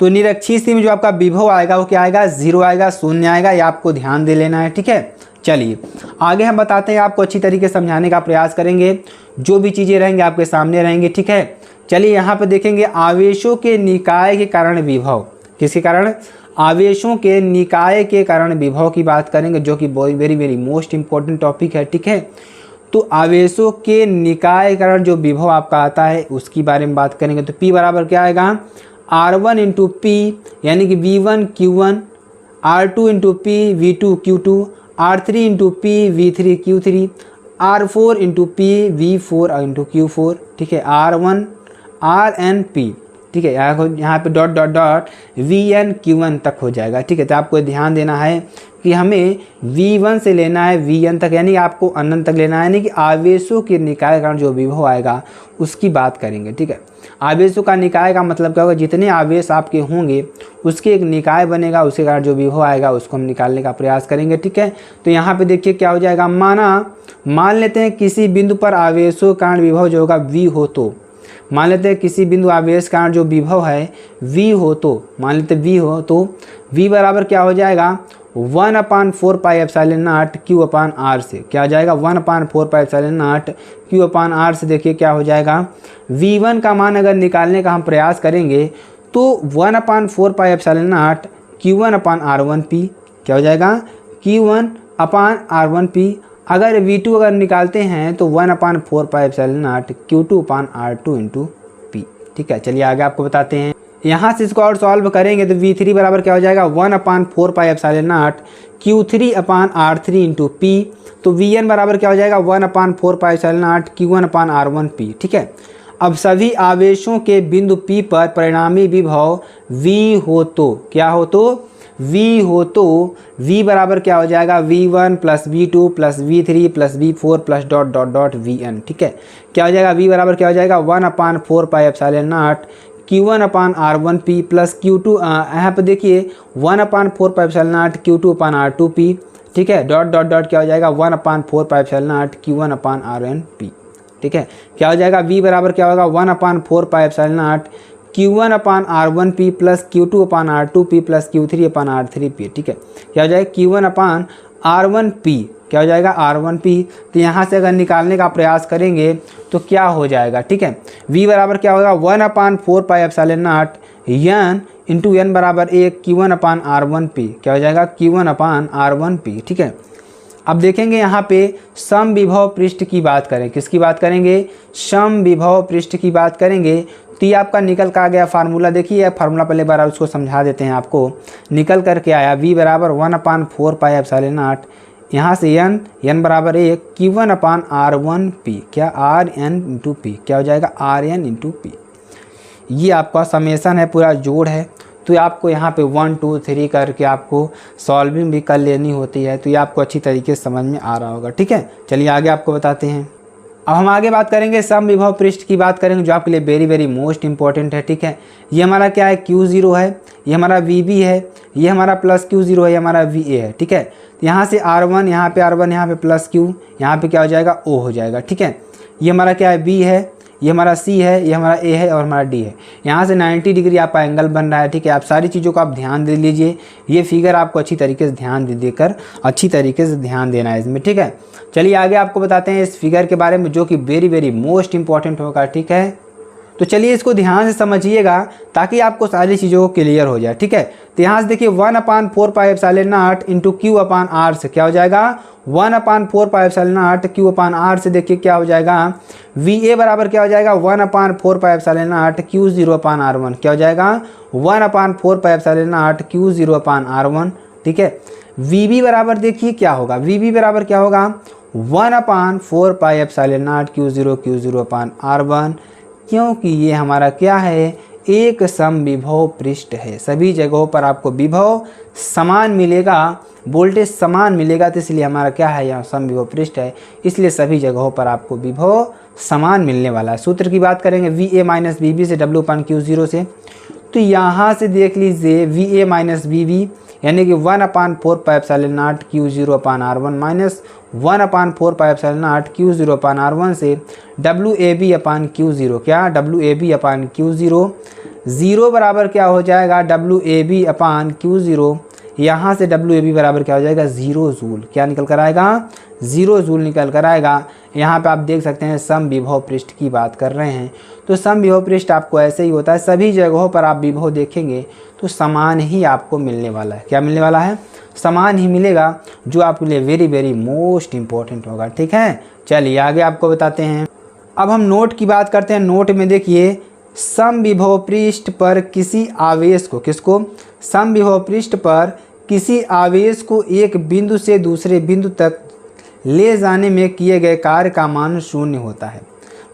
[SPEAKER 1] तो निरक्षी स्थिति में जो आपका विभव आएगा वो क्या आएगा, 0 आएगा, शून्य आएगा, ये आपको ध्यान दे लेना है। ठीक है, चलिए आगे हम बताते हैं, आपको अच्छी तरीके से समझाने का प्रयास करेंगे, जो भी चीज़ें रहेंगी आपके सामने रहेंगी। ठीक है, चलिए यहाँ पर देखेंगे आवेशों के निकाय के कारण विभव, किसके कारण, आवेशों के निकाय के कारण विभव की बात करेंगे, जो कि वेरी मोस्ट इंपॉर्टेंट टॉपिक है। ठीक है, तो आवेशों के निकाय के कारण जो विभव आपका आता है उसकी बारे में बात करेंगे। तो P बराबर क्या आएगा, R1 इंटू P यानी कि V1 Q1, R2 into P V2 Q2, R3 into P V3 Q3, R4 into P V4 into Q4। ठीक है, R1 RN P। ठीक है, यहाँ पे dot dot dot VN Q1 तक हो जाएगा। ठीक है, तो आपको ध्यान देना है कि हमें V1 से लेना है VN तक, यानी आपको अनंत तक लेना है, यानी कि आवेशों के निकाय कारण जो विभव आएगा उसकी बात करेंगे। ठीक है, आवेशों का निकाय का मतलब क्या होगा, जितने आवेश आपके होंगे उसके एक निकाय बनेगा, उसके कारण जो विभव आएगा उसको हम निकालने का प्रयास करेंगे। ठीक है, तो यहाँ पे देखिए क्या हो जाएगा, मान लेते हैं किसी बिंदु पर आवेशों के कारण विभव जो होगा V हो, तो मान लेते हैं किसी बिंदु आवेश कारण जो विभव है V हो, तो मान लेते V हो, तो V बराबर क्या हो जाएगा 1/4 पाई epsilon not Q upon R से, क्या हो जाएगा 1/4 पाई epsilon not Q upon R से। देखिए क्या हो जाएगा, V1 का मान अगर निकालने का हम प्रयास करेंगे तो 1/4 पाई epsilon not Q1 upon R1P, क्या हो जाएगा Q1 अपान R1P। अगर V2 अगर निकालते हैं तो 1/4 पाई epsilon not Q2 upon R2 into P। ठीक है, चलिए आगे आपको बताते हैं। यहाँ से इसको और सॉल्व करेंगे तो V3 बराबर क्या हो जाएगा 1/4 पाई epsilon not Q3 upon R3 into P। तो Vn बराबर क्या हो जाएगा 1/4 पाई epsilon not Q1 upon R1P। ठीक है, अब सभी आवेशों के बिंदु P पर परिणामी विभव V हो, तो क्या हो, तो V हो, तो V बराबर क्या हो जाएगा V1 plus V2 plus V3 plus V4 plus dot dot dot Vn। ठीक है, क्या हो जाएगा V बराबर क्या हो जाएगा 1/4 पाई epsilon not Q1 upon R1P plus Q2, यहाँ पर देखिए 1/4 पाई epsilon not Q2 upon R2P। ठीक है, डॉट डॉट डॉट क्या हो जाएगा 1/4 पाई epsilon not Q1 upon RnP। ठीक है, क्या हो जाएगा V बराबर क्या होगा 1/4 पाई epsilon not Q1 upon R1P plus Q2 upon R2P plus Q3 upon R3P। ठीक है, क्या हो जाएगा Q1 अपान R1P, क्या हो जाएगा R1P। तो यहाँ से अगर निकालने का प्रयास करेंगे तो क्या हो जाएगा, ठीक है, V बराबर क्या होगा 1/4 पाई epsilon not N into N बराबर 1 Q1 अपान R1P, क्या हो जाएगा Q1 अपान R1P। ठीक है, अब देखेंगे यहाँ पे सम विभव पृष्ठ की बात करें, किसकी बात करेंगे, सम विभव पृष्ठ की बात करेंगे। तो ये आपका निकल का आ गया फार्मूला, देखिए फार्मूला पहले बार उसको समझा देते हैं आपको। निकल करके आया V बराबर 1/4 पाई एप्सिलॉन नॉट, यहाँ से N बराबर 1 Q1 अपान R1P, क्या RN इंटू P, क्या हो जाएगा RN इंटू P। ये आपका समेसन है, पूरा जोड़ है। तो आपको यहाँ पे 1 2 3 करके आपको सॉल्विंग भी कर लेनी होती है, तो ये आपको अच्छी तरीके से समझ में आ रहा होगा। ठीक है, चलिए आगे आपको बताते हैं। अब हम आगे बात करेंगे सम विभव पृष्ठ की बात करेंगे, जो आपके लिए वेरी मोस्ट इंपॉर्टेंट है। ठीक है, ये हमारा क्या है Q0 है, ये हमारा VB है, ये हमारा प्लस Q0 है, ये हमारा VA है। ठीक है, यहाँ से R1, यहाँ पे R1, यहाँ पे प्लस Q, यहाँ पे क्या हो जाएगा O हो जाएगा। ठीक है, ये हमारा क्या है B है, ये हमारा C है, ये हमारा A है और हमारा D है। यहाँ से 90 डिग्री आपका एंगल बन रहा है। ठीक है, आप सारी चीज़ों को आप ध्यान दे लीजिए, ये फिगर आपको अच्छी तरीके से ध्यान देकर अच्छी तरीके से ध्यान देना है इसमें। ठीक है, चलिए आगे आपको बताते हैं इस फिगर के बारे में, जो कि वेरी मोस्ट इंपॉर्टेंट होगा। ठीक है, तो चलिए इसको ध्यान से समझिएगा ताकि आपको सारी चीज़ों को क्लियर हो जाए, ठीक है। तो यहाँ से देखिए 1/4πε0 इंटू Q/R से क्या हो जाएगा, 1/4πε0 Q/R से देखिए क्या हो जाएगा, VA बराबर क्या हो जाएगा 1/4πε0 Q0/R1, क्या हो जाएगा 1/4πε0 Q0/R1, ठीक है। VB बराबर देखिए क्या होगा, VB बराबर क्या होगा 1/4πε0 Q0/R1, क्योंकि ये हमारा क्या है, एक समविभव पृष्ठ है। सभी जगहों पर आपको विभव समान मिलेगा, वोल्टेज समान मिलेगा, तो इसलिए हमारा क्या है, यहाँ समविभव पृष्ठ है, इसलिए सभी जगहों पर आपको विभव समान मिलने वाला है। सूत्र की बात करेंगे VA माइनस BB से W/Q0 से, तो यहाँ से देख लीजिए VA माइनस BB यानी कि 1/4πε0 Q0/R1 माइनस 1/4πε0 Q0/R1 से WAB/Q0, क्या WAB/Q0, 0 बराबर क्या हो जाएगा WAB/Q0, यहाँ से WAB बराबर क्या हो जाएगा 0 जूल, क्या निकल कर आएगा 0 जूल निकल कर आएगा। यहाँ पे आप देख सकते हैं समविभव पृष्ठ की बात कर रहे हैं, तो समविभव पृष्ठ आपको ऐसे ही होता है, सभी जगहों पर आप विभव देखेंगे तो समान ही आपको मिलने वाला है। क्या मिलने वाला है, समान ही मिलेगा, जो आपके लिए वेरी वेरी मोस्ट इम्पॉर्टेंट होगा, ठीक है। चलिए आगे आपको बताते हैं। अब हम नोट की बात करते हैं। नोट में देखिए समविभव पृष्ठ पर किसी आवेश को, किसको, समविभव पृष्ठ पर किसी आवेश को एक बिंदु से दूसरे बिंदु तक ले जाने में किए गए कार्य का मान 0 होता है।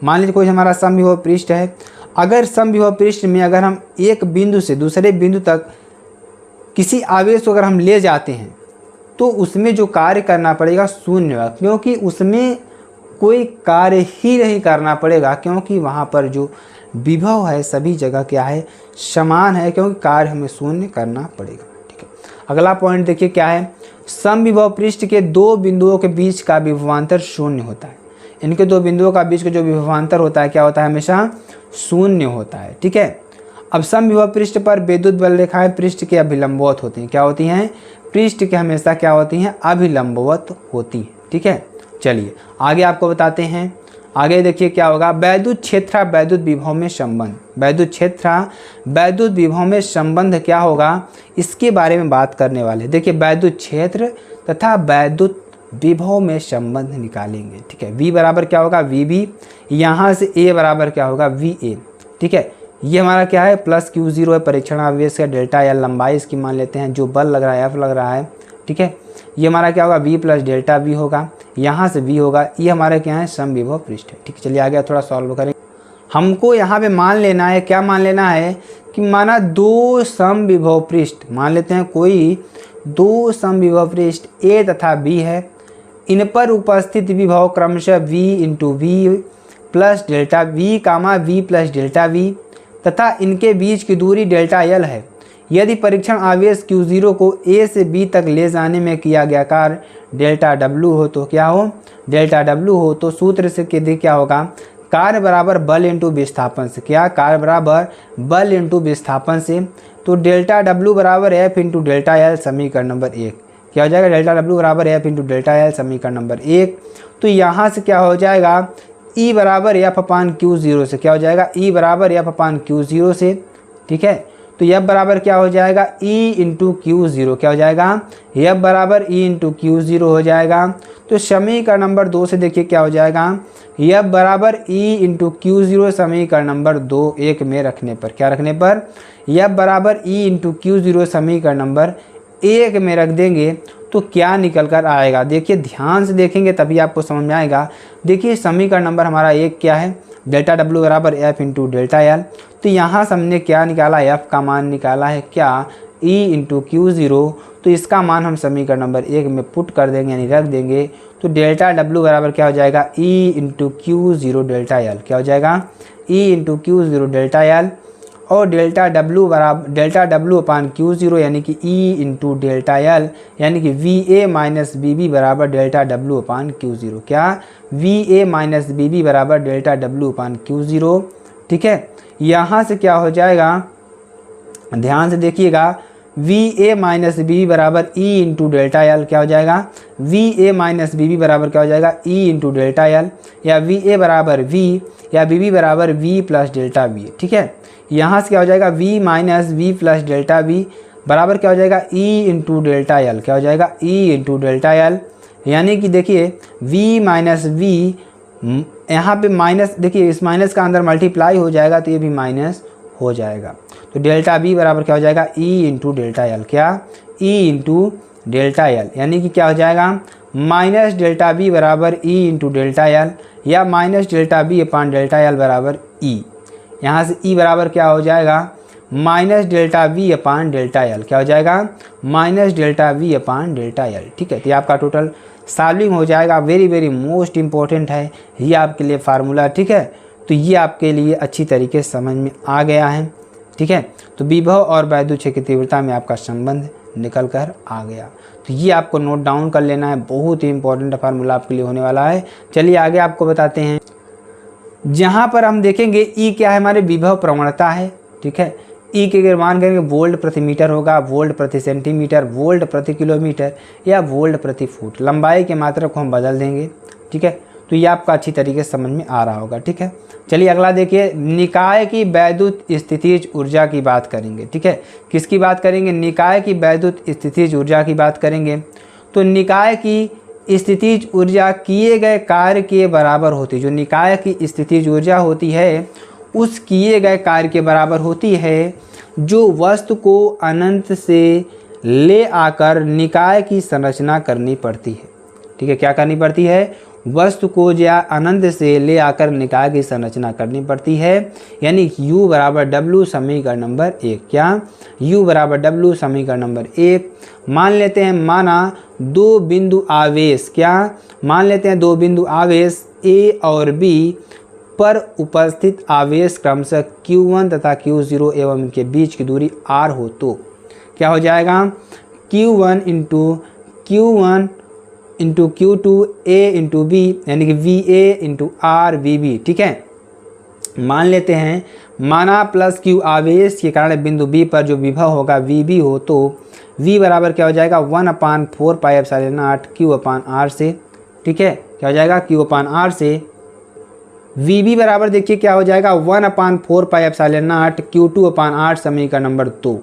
[SPEAKER 1] मान लीजिए कोई हमारा समविभव पृष्ठ है, अगर समविभव पृष्ठ में अगर हम एक बिंदु से दूसरे बिंदु तक किसी आवेश को अगर हम ले जाते हैं तो उसमें जो कार्य करना पड़ेगा 0 होगा, क्योंकि उसमें कोई कार्य ही नहीं करना पड़ेगा, क्योंकि वहाँ पर जो विभव है सभी जगह क्या है, समान है, क्योंकि कार्य हमें 0 करना पड़ेगा, ठीक है। अगला पॉइंट देखिए क्या है, समविभव पृष्ठ के दो बिंदुओं के बीच का विभवांतर 0 होता है। इनके दो बिंदुओं का बीच का जो विभवांतर होता है क्या होता है, हमेशा 0 होता है, ठीक है। अब समविभव पृष्ठ पर विद्युत बल रेखाएं पृष्ठ के अभिलंबवत होती हैं, क्या होती हैं, पृष्ठ के हमेशा क्या होती हैं, अभिलंबवत होती हैं, ठीक है। चलिए आगे आपको बताते हैं। आगे देखिए क्या होगा, वैद्युत क्षेत्र वैद्युत विभव में संबंध, वैद्युत क्षेत्र वैद्युत विभव में संबंध क्या होगा, इसके बारे में बात करने वाले। देखिए वैद्युत क्षेत्र तथा वैद्युत विभव में संबंध निकालेंगे, ठीक है। V बराबर क्या होगा VB, यहाँ से A बराबर क्या होगा VA, ठीक है। ये हमारा क्या है प्लस Q0 है, परीक्षण आवेश का डेल्टा या लंबाई इसकी मान लेते हैं, जो बल लग रहा है F लग रहा है, ठीक है। ये हमारा क्या होगा V प्लस डेल्टा V होगा, यहाँ से V होगा, ये हमारा क्या है समविभव पृष्ठ है, ठीक है। चलिए आगे थोड़ा सॉल्व करें। हमको यहाँ पे मान लेना है, क्या मान लेना है कि माना दो समविभव पृष्ठ, मान लेते हैं कोई दो समविभव पृष्ठ A तथा B है, इन पर उपस्थित विभव क्रमशः V into V plus delta V कामा V प्लस डेल्टा V तथा इनके बीच की दूरी डेल्टा L है। यदि परीक्षण आवेश Q0 को A से B तक ले जाने में किया गया कार्य डेल्टा W हो तो क्या हो, डेल्टा W हो तो सूत्र से देखिए क्या होगा, कार्य बराबर बल इंटू विस्थापन से, क्या कार्य बराबर बल इंटू विस्थापन से, तो डेल्टा W बराबर F इंटू डेल्टा L समीकरण नंबर 1, क्या हो जाएगा डेल्टा W बराबर F इंटू डेल्टा L समीकरण नंबर 1। तो यहाँ से क्या हो जाएगा E बराबर F/Q0 से, क्या हो जाएगा E बराबर F/Q0 से, ठीक है। तो F बराबर क्या हो जाएगा E इंटू Q0, क्या हो जाएगा F बराबर E इंटू Q0 हो जाएगा। तो समीकरण नंबर 2 से देखिए क्या हो जाएगा, F बराबर E इंटू Q0 समीकरण नंबर 1 में रखने पर, क्या रखने पर F बराबर E इंटू Q0 समीकरण नंबर 1 में रख देंगे तो क्या निकल कर आएगा। देखिए ध्यान से देखेंगे तभी आपको समझ में आएगा। देखिए समीकरण नंबर हमारा 1 क्या है, डेल्टा W बराबर F इंटू डेल्टा L। तो यहाँ से हमने क्या निकाला, F का मान निकाला है क्या E इंटू Q0, तो इसका मान हम समीकरण नंबर 1 में पुट कर देंगे यानी रख देंगे। तो डेल्टा W बराबर क्या हो जाएगा E into Q0 delta L, क्या हो जाएगा E into Q0 delta L, और डेल्टा W बराबर डेल्टा W/Q0 यानी कि E इंटू डेल्टा L यानी कि VA माइनस BB बराबर डेल्टा W/Q0, क्या VA माइनस BB बराबर डेल्टा W/Q0, ठीक है। यहाँ से क्या हो जाएगा, ध्यान से देखिएगा, वी ए माइनस बी बराबर ई इंटू डेल्टा एल, क्या हो जाएगा V A minus B B बराबर क्या हो जाएगा ई इंटू डेल्टा एल, या वी ए बराबर वी या बी बी बराबर वी प्लस डेल्टा वी। ठीक है, यहाँ से क्या हो जाएगा V minus V plus delta V बराबर क्या हो जाएगा ई इंटू डेल्टा एल, क्या हो जाएगा ई इंटू डेल्टा एल। यानी कि देखिए v माइनस वी, यहाँ पे माइनस, देखिए इस माइनस का अंदर मल्टीप्लाई हो जाएगा तो ये भी माइनस हो जाएगा। तो डेल्टा बी बराबर क्या हो जाएगा e इंटू डेल्टा एल, क्या e इंटू डेल्टा एल। यानी कि क्या हो जाएगा माइनस डेल्टा बी बराबर e इंटू डेल्टा एल, या minus delta B upon delta L बराबर e। यहाँ से e बराबर क्या हो जाएगा minus delta V upon delta L, क्या हो जाएगा minus delta V upon delta L. ठीक है, तो ये आपका टोटल सॉल्विंग हो जाएगा। वेरी वेरी मोस्ट इम्पॉर्टेंट है ये आपके लिए फार्मूला। ठीक है, तो ये आपके लिए अच्छी तरीके से समझ में आ गया है। ठीक है, तो विभव और वैद्युत क्षेत्र की तीव्रता में आपका संबंध निकल कर आ गया। तो ये आपको नोट डाउन कर लेना है, बहुत ही इंपॉर्टेंट फार्मूला आपके लिए होने वाला है। चलिए आगे आपको बताते हैं, जहाँ पर हम देखेंगे ई क्या है, हमारे विभव प्रवणता है। ठीक है, ई के अगर मान करेंगे वोल्ट प्रति मीटर होगा, वोल्ट प्रति सेंटीमीटर, वोल्ट प्रति किलोमीटर या वोल्ट प्रति फुट। लंबाई के मात्रा को हम बदल देंगे। ठीक है, तो ये आपका अच्छी तरीके से समझ में आ रहा होगा। ठीक है, चलिए अगला देखिए, निकाय की वैद्युत स्थितिज ऊर्जा की बात करेंगे। ठीक है, किसकी बात करेंगे, निकाय की वैद्युत स्थितिज ऊर्जा की बात करेंगे। तो निकाय की स्थितिज ऊर्जा किए गए कार्य के बराबर होती है। जो निकाय की स्थितिज ऊर्जा होती है उस किए गए कार्य के बराबर होती है जो वस्तु को अनंत से ले आकर निकाय की संरचना करनी पड़ती है। ठीक है, क्या करनी पड़ती है, वस्तु को या अनंत से ले आकर निकाय की संरचना करनी पड़ती है। यानी U बराबर W समीकरण नंबर 1, क्या U बराबर W समीकरण नंबर 1। मान लेते हैं, माना दो बिंदु आवेश, क्या मान लेते हैं दो बिंदु आवेश A और B पर उपस्थित आवेश क्रमशः Q1 तथा Q0 एवं इनके बीच की दूरी R हो, तो क्या हो जाएगा Q1 into Q2 A into B, यानी कि VA इंटू R VB। ठीक है, मान लेते हैं माना प्लस Q आवेश के कारण बिंदु B पर जो विभव होगा VB हो, तो V बराबर क्या हो जाएगा 1/4 पाई epsilon not Q upon R से। ठीक है, क्या हो जाएगा Q अपान R से। VB बराबर देखिए क्या हो जाएगा 1/4 पाई epsilon not Q2 upon R समीकरण नंबर 2।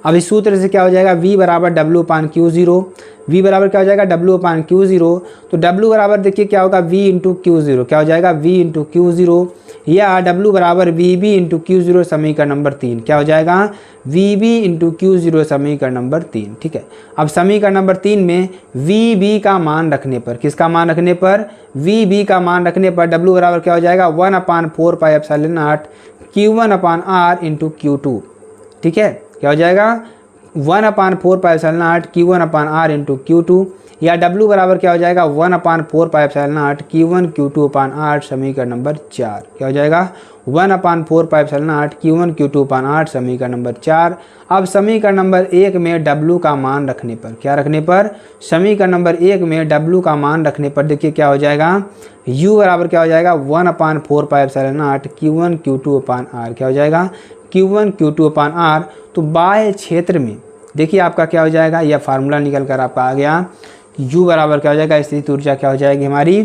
[SPEAKER 1] अब इस सूत्र से क्या हो जाएगा V बराबर W अपान Q0, V बराबर क्या हो जाएगा W अपान Q0। तो W बराबर देखिए क्या होगा V इंटू Q0, क्या हो जाएगा V इंटू Q0, या W बराबर VB इंटू Q0 समीकरण नंबर 3, क्या हो जाएगा VB इंटू Q0 समीकरण नंबर 3। ठीक है, अब समीकरण नंबर 3 में VB का मान रखने पर, किसका मान रखने पर, VB का मान रखने पर W बराबर क्या हो जाएगा 1/4 पाई epsilon not Q1 upon R into Q2। ठीक है, क्या हो जाएगा 1/4 पाई epsilon not Q1 upon R into Q2, या W बराबर क्या हो जाएगा 1/4 पाई epsilon not Q1 Q2 upon R समीकरण नंबर 4। क्या हो जाएगा 1/4 पाई epsilon not Q1 Q2 upon R समीकरण नंबर 4। अब समीकरण नंबर 1 में W का मान रखने पर, क्या रखने पर, समीकरण नंबर 1 में W का मान रखने पर देखिए क्या हो जाएगा U बराबर क्या हो जाएगा 1/4 पाई epsilon not Q1 Q2 upon R, क्या हो जाएगा Q1 Q2 अपान R। तो बाह्य क्षेत्र में देखिए आपका क्या हो जाएगा, यह फार्मूला निकल कर आपका आ गया। U बराबर क्या हो जाएगा, स्थितिज ऊर्जा क्या हो जाएगी हमारी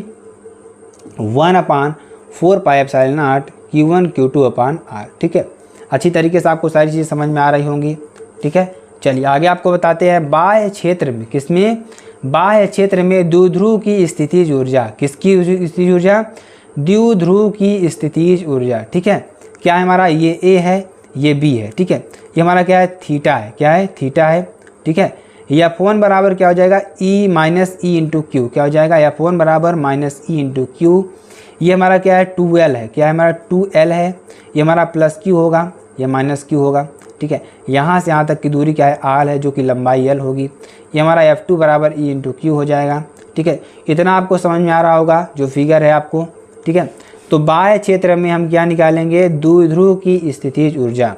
[SPEAKER 1] 1/4 पाई epsilon not Q1 Q2 upon R। ठीक है, अच्छी तरीके से आपको सारी चीज़ें समझ में आ रही होंगी। ठीक है, चलिए आगे आपको बताते हैं बाह्य क्षेत्र में, किसमें, बाह्य क्षेत्र में द्विध्रुव की स्थितिज ऊर्जा, किसकी स्थितिज ऊर्जा, द्विध्रुव की स्थितिज ऊर्जा। ठीक है, क्या है हमारा, ये A है, ये B है। ठीक है, ये हमारा क्या है, थीटा है, क्या है, थीटा है। ठीक है, F1 बराबर क्या हो जाएगा E minus E into Q, क्या हो जाएगा F1 बराबर माइनस E इंटू क्यू। ये हमारा क्या है 2L है, क्या है हमारा 2L है। ये हमारा प्लस Q होगा, ये माइनस Q होगा। ठीक है, यहाँ से यहाँ तक की दूरी क्या है R है, जो कि लंबाई L होगी। ये हमारा F2 बराबर E इंटू क्यू हो जाएगा। ठीक है, इतना आपको समझ में आ रहा होगा जो फिगर है आपको। ठीक है, तो बाह्य क्षेत्र में हम क्या निकालेंगे, द्विध्रुव की स्थितिज ऊर्जा।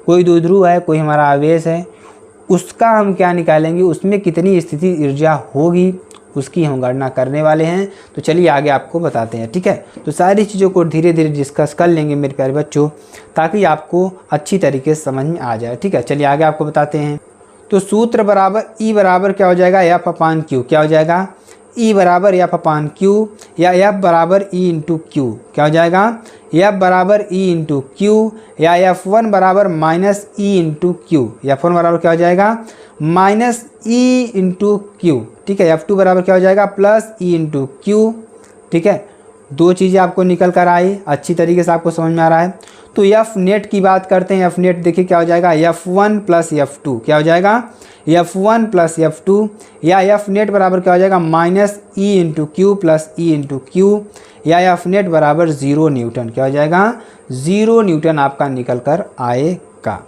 [SPEAKER 1] कोई द्विध्रुव है, कोई हमारा आवेश है, उसका हम क्या निकालेंगे, उसमें कितनी स्थितिज ऊर्जा होगी उसकी हम गणना करने वाले हैं। तो चलिए आगे आपको बताते हैं। ठीक है, तो सारी चीज़ों को धीरे धीरे डिस्कस कर लेंगे मेरे प्यारे बच्चों, ताकि आपको अच्छी तरीके से समझ में आ जाए। ठीक है, चलिए आगे आपको बताते हैं। तो सूत्र बराबर ई बराबर क्या हो जाएगा, एफ अपान क्यू। क्या हो जाएगा, ई बराबर एफ अपान क्यू या एफ बराबर ई इंटू क्यू। क्या हो जाएगा, एफ बराबर ई इंटू क्यू या F1 बराबर minus E into Q. F1 बराबर क्या हो जाएगा, माइनस ई इंटू क्यू। ठीक है, F2 बराबर क्या हो जाएगा, प्लस ई इंटू क्यू। ठीक है, दो चीज़ें आपको निकल कर आई, अच्छी तरीके से आपको समझ में आ रहा है। तो एफ नेट की बात करते हैं। एफ नेट देखिए क्या हो जाएगा, F1 प्लस F2। क्या हो जाएगा, F1 प्लस F2 या एफ नेट बराबर क्या हो जाएगा, minus E into Q plus E into Q या एफ नेट बराबर 0 न्यूटन। क्या हो जाएगा, 0 न्यूटन आपका निकल कर आएगा।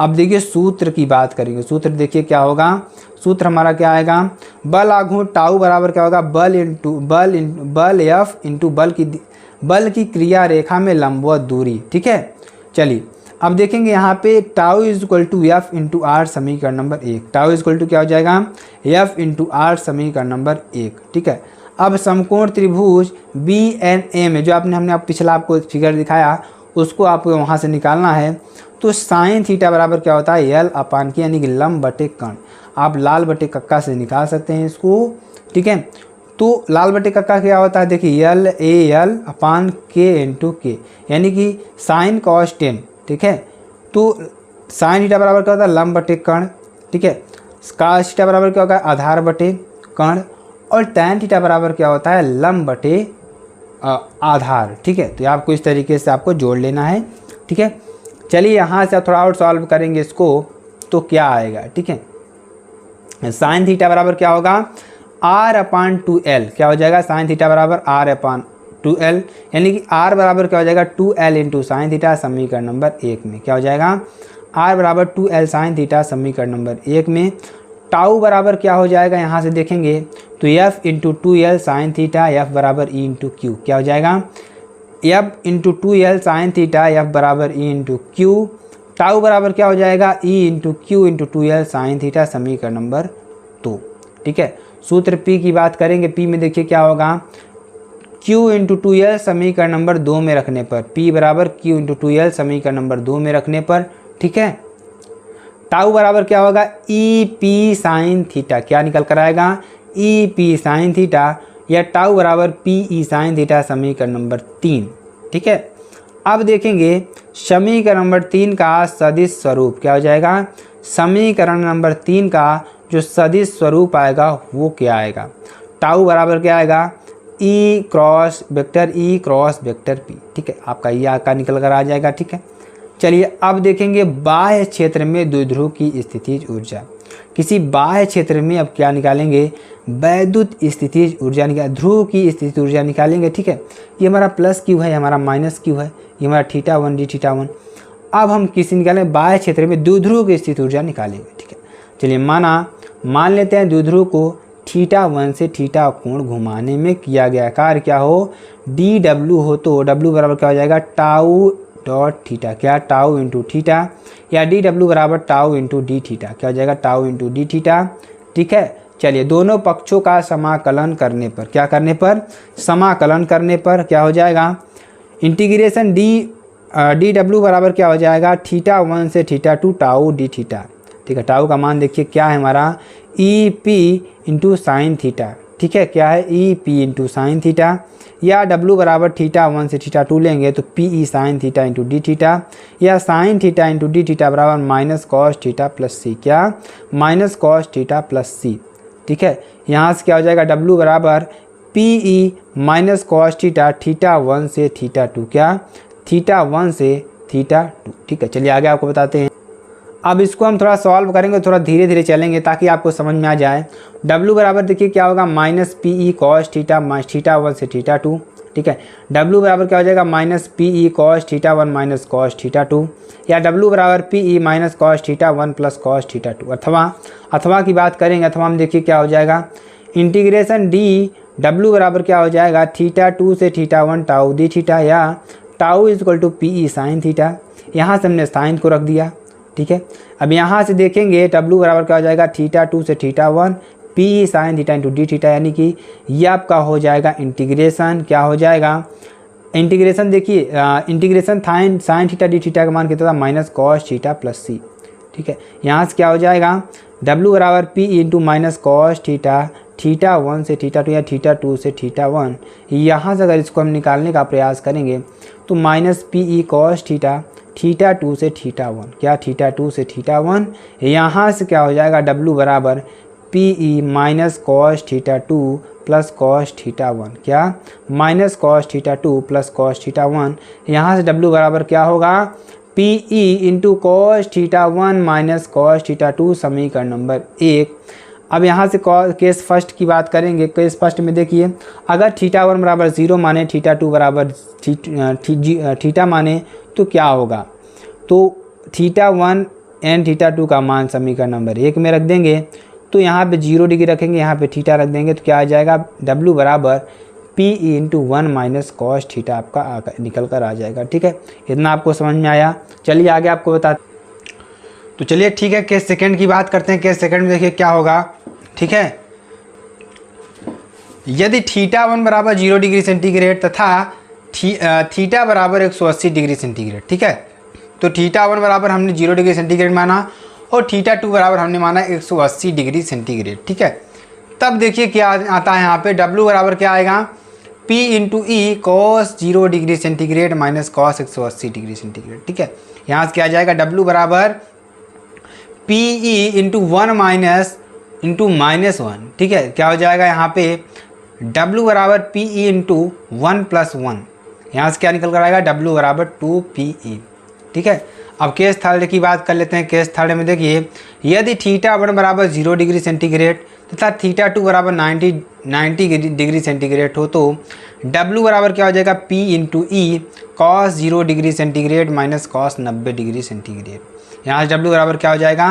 [SPEAKER 1] अब देखिए सूत्र की बात करेंगे। सूत्र देखिए क्या होगा, सूत्र हमारा क्या आएगा, बल आघूर्ण टाउ बराबर क्या होगा, बल एफ इंटू बल की क्रिया रेखा में लंबवत दूरी। ठीक है, चलिए अब देखेंगे यहाँ पे tau is equal to F into r समीकरण number 1। Tau is equal to क्या हो जाएगा, एफ इंटू आर समीकरण नंबर 1। ठीक है, अब समकोण त्रिभुज बी एन ए में जो हमने पिछला आपको फिगर दिखाया उसको आपको वहाँ से निकालना है। तो साइन थीटा बराबर क्या होता है, एल अपान की यानी कि लंब बटे कर्ण। आप लाल बटे कक्का से निकाल सकते हैं इसको। ठीक है, तो लाल बटे कक्का क्या होता है, देखिए एल ए एल अपान के इंटू के यानी कि साइन कॉस 10। ठीक है, तो साइन थीटा बराबर क्या होता है, लंब बटे कर्ण। ठीक है, कॉस थीटा बराबर क्या होगा, आधार बटे कर्ण। और टैन थीटा बराबर क्या होता है, लंब बटे आधार। ठीक है, तो आपको इस तरीके से आपको जोड़ लेना है। ठीक है, चलिए यहाँ से थोड़ा और सॉल्व करेंगे इसको तो क्या आएगा। ठीक है, साइन थीटा बराबर क्या होगा, आर अपान 2l। क्या हो जाएगा, साइन थीटा बराबर आर अपान 2l यानी कि आर बराबर क्या हो जाएगा, 2l इंटू साइन थीटा समीकरण नंबर 1 में। क्या हो जाएगा, आर बराबर 2l साइन थीटा समीकरण नंबर 1 में। टाउ बराबर क्या हो जाएगा, यहाँ से देखेंगे तो F into 2l sine theta F बराबर ई इंटू क्यू। क्या हो जाएगा, F into 2l sine theta F बराबर ई इंटू क्यू। टाउ बराबर क्या हो जाएगा, E into Q into 2l sine theta समीकरण नंबर 2। ठीक है, सूत्र P की बात करेंगे। P में देखिए क्या होगा, Q इंटू 2l समीकरण नंबर 2 में रखने पर, P बराबर Q इंटू 2l समीकरण नंबर 2 में रखने पर। ठीक है, टाउ बराबर क्या होगा, ई पी साइन थीटा। क्या निकल कर आएगा, ई पी साइन थीटा या टाउ बराबर पी ई साइन थीटा समीकरण नंबर 3। ठीक है, अब देखेंगे समीकरण नंबर 3 का सदिश स्वरूप। क्या हो जाएगा, समीकरण नंबर 3 का जो सदिश स्वरूप आएगा वो क्या आएगा, टाउ बराबर क्या आएगा, ई क्रॉस वेक्टर पी। ठीक है, आपका ये आका निकल कर आ जाएगा। ठीक है, चलिए अब देखेंगे बाह्य क्षेत्र में द्विध्रुव की स्थितिज ऊर्जा। किसी बाह्य क्षेत्र में अब क्या निकालेंगे, वैद्युत स्थितिज ऊर्जा ध्रुव की स्थिति ऊर्जा निकालेंगे। ठीक है, ये हमारा प्लस क्यू है, हमारा माइनस क्यू है, ये हमारा थीटा 1 डी थीटा 1। अब हम किसी निकालें, बाह्य क्षेत्र में द्विध्रुव की स्थिति ऊर्जा निकालेंगे। ठीक है, चलिए मान लेते हैं द्विध्रुव को थीटा 1 से थीटा कोण घुमाने में किया गया कार्य क्या हो, डी डब्ल्यू हो, तो डब्ल्यू बराबर क्या हो जाएगा, टाउ डॉट थीटा। क्या, टाउ इंटू थीटा या डी डब्ल्यू बराबर टाउ इंटू डी थीटा। क्या हो जाएगा, टाउ इंटू डी थीटा। ठीक है, चलिए दोनों पक्षों का समाकलन करने पर, क्या करने पर, समाकलन करने पर क्या हो जाएगा, इंटीग्रेशन डी डब्ल्यू बराबर क्या हो जाएगा, थीटा 1 से थीटा 2 टाउ डी थीटा। ठीक है, टाउ का मान देखिए क्या है हमारा, E P into sine theta. ठीक है, क्या है, E P into sine theta या डब्ल्यू बराबर थीटा 1 से थीटा 2 लेंगे तो P E sine theta into d theta या sine theta into d theta बराबर minus cos theta plus C. क्या, minus cos theta plus C. ठीक है, यहाँ से क्या हो जाएगा, डब्ल्यू बराबर P E minus cos theta 1 से थीटा 2। क्या, थीटा 1 से थीटा 2। ठीक है, चलिए आगे आपको बताते हैं। अब इसको हम थोड़ा सॉल्व करेंगे, थोड़ा धीरे धीरे चलेंगे ताकि आपको समझ में आ जाए। W बराबर देखिए क्या होगा, minus P E cos theta theta 1 से थीटा 2। ठीक है, W बराबर क्या हो जाएगा, minus P E cos theta 1 minus cos theta 2 या W बराबर P E minus cos theta 1 plus cos theta 2। अथवा की बात करेंगे, अथवा हम देखिए क्या हो जाएगा, इंटीग्रेशन डी W बराबर क्या हो जाएगा, थीटा 2 से थीटा 1 टाउ डी थीटा या tau is equal to P E sine theta. यहाँ से हमने साइन को रख दिया। ठीक है, अब यहाँ से देखेंगे W बराबर क्या हो जाएगा, थीटा 2 से theta 1 P E sine theta into d theta यानी कि ये आपका हो जाएगा इंटीग्रेशन। क्या हो जाएगा, इंटीग्रेशन देखिए integration sine theta D theta का मान कितना था, minus cos theta plus C. ठीक है। यहाँ से क्या हो जाएगा, W बराबर P into minus cos theta, theta 1 से थीटा 2 या थीटा 2 से थीटा 1। यहाँ से अगर इसको हम निकालने का प्रयास करेंगे तो minus PE cos theta, theta 2 से थीटा 1, क्या थीटा 2 से थीटा 1। यहाँ से क्या हो जाएगा, W बराबर PE minus cos theta 2 plus cos theta 1, क्या minus cos theta 2 plus cos theta 1। यहाँ से W बराबर क्या होगा, PE into cos theta 1 minus cos theta 2, समीकरण नंबर 1। अब यहाँ से केस फर्स्ट की बात करेंगे। केस फर्स्ट में देखिए, अगर थीटा 1 बराबर 0 माने, थीटा 2 बराबर थीटा माने तो क्या होगा, तो थीटा 1 एंड थीटा 2 का मान समीकरण नंबर 1 में रख देंगे। तो यहाँ पे 0 डिग्री रखेंगे, यहाँ पे थीटा रख देंगे, तो क्या आ जाएगा, W बराबर PE into 1 minus cos theta आपका निकल कर आ जाएगा। ठीक है, इतना आपको समझ में आया। चलिए आगे आपको बता, तो चलिए ठीक है, केस सेकंड की बात करते हैं। केस सेकंड में देखिए क्या होगा। ठीक है, यदि थीटा 1 बराबर 0 डिग्री सेंटीग्रेड तथा थीटा बराबर 180 डिग्री सेंटीग्रेड। ठीक है, तो थीटा 1 बराबर हमने 0 डिग्री सेंटीग्रेड माना और थीटा 2 बराबर हमने माना 180 डिग्री सेंटीग्रेड। ठीक है, तब देखिए क्या आता है यहाँ पे, W बराबर क्या आएगा, P into E cos 0 degree centigrade minus cos 180 degree centigrade. ठीक है, यहाँ से क्या आ जाएगा, W बराबर PE into 1 minus into minus 1। ठीक है, क्या हो जाएगा यहाँ पे, W बराबर PE इंटू 1 प्लस 1। यहाँ से क्या निकल कर आएगा, W बराबर 2PE। ठीक है, अब केस थर्ड की बात कर लेते हैं। केस थर्ड में देखिए, यदि थीटा 1 बराबर 0 डिग्री सेंटीग्रेड तथा थीटा 2 बराबर 90 डिग्री सेंटीग्रेड हो तो W बराबर क्या हो जाएगा, P into E cos 0 degree centigrade minus cos 90 degree centigrade. यहाँ से W बराबर क्या हो जाएगा,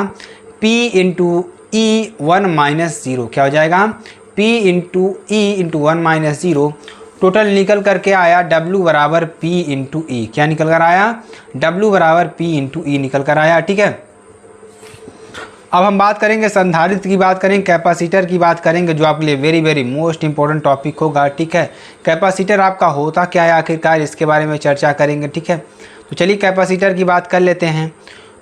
[SPEAKER 1] P इंटू ई 1 माइनस 0, क्या हो जाएगा, P into E into 1 minus 0। Total निकल करके आया W बराबर P इंटू ई, क्या निकल कर आया, W बराबर P इंटू ई निकल कर आया। ठीक है, अब हम बात करेंगे संधारित्र की बात करेंगे, कैपेसिटर की बात करेंगे, जो आपके लिए very very most important topic होगा। ठीक है, कैपेसिटर आपका होता क्या है आखिरकार, इसके बारे में चर्चा करेंगे। ठीक है, तो चलिए कैपेसिटर की बात कर लेते हैं।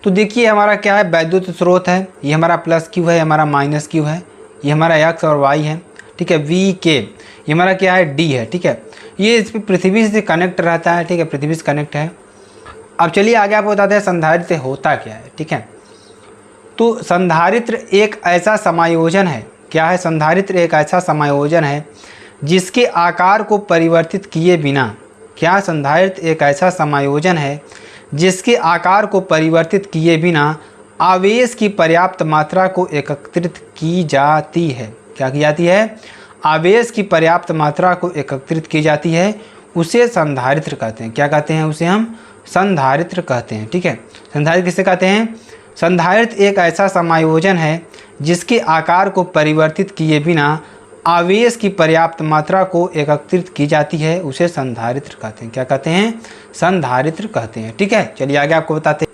[SPEAKER 1] तो देखिए हमारा क्या है, वैद्युत स्रोत है, ये हमारा प्लस क्यू है, हमारा माइनस क्यू है, ये हमारा एक्स और वाई है। ठीक है, वी के, ये हमारा क्या है, डी है। ठीक है, ये इस पर पृथ्वी से कनेक्ट रहता है। ठीक है, पृथ्वी से कनेक्ट है। अब चलिए आगे आपको बताते हैं संधारित्र होता क्या है। ठीक है, तो संधारित्र एक ऐसा समायोजन है, क्या है, संधारित्र एक ऐसा समायोजन है जिसके आकार को परिवर्तित किए बिना, क्या संधारित्र एक ऐसा समायोजन है जिसके आकार को परिवर्तित किए बिना आवेश की पर्याप्त मात्रा को एकत्रित की जाती है। क्या की जाती है, आवेश की पर्याप्त मात्रा को एकत्रित की जाती है, उसे संधारित्र कहते हैं। क्या कहते हैं, उसे हम संधारित्र कहते हैं। ठीक है, संधारित्र किसे कहते हैं, संधारित्र एक ऐसा समायोजन है जिसके आकार को परिवर्तित किए बिना आवेश की पर्याप्त मात्रा को एकत्रित की जाती है, उसे संधारित्र कहते हैं। क्या कहते हैं, संधारित्र कहते हैं। ठीक है, चलिए आगे आपको बताते हैं।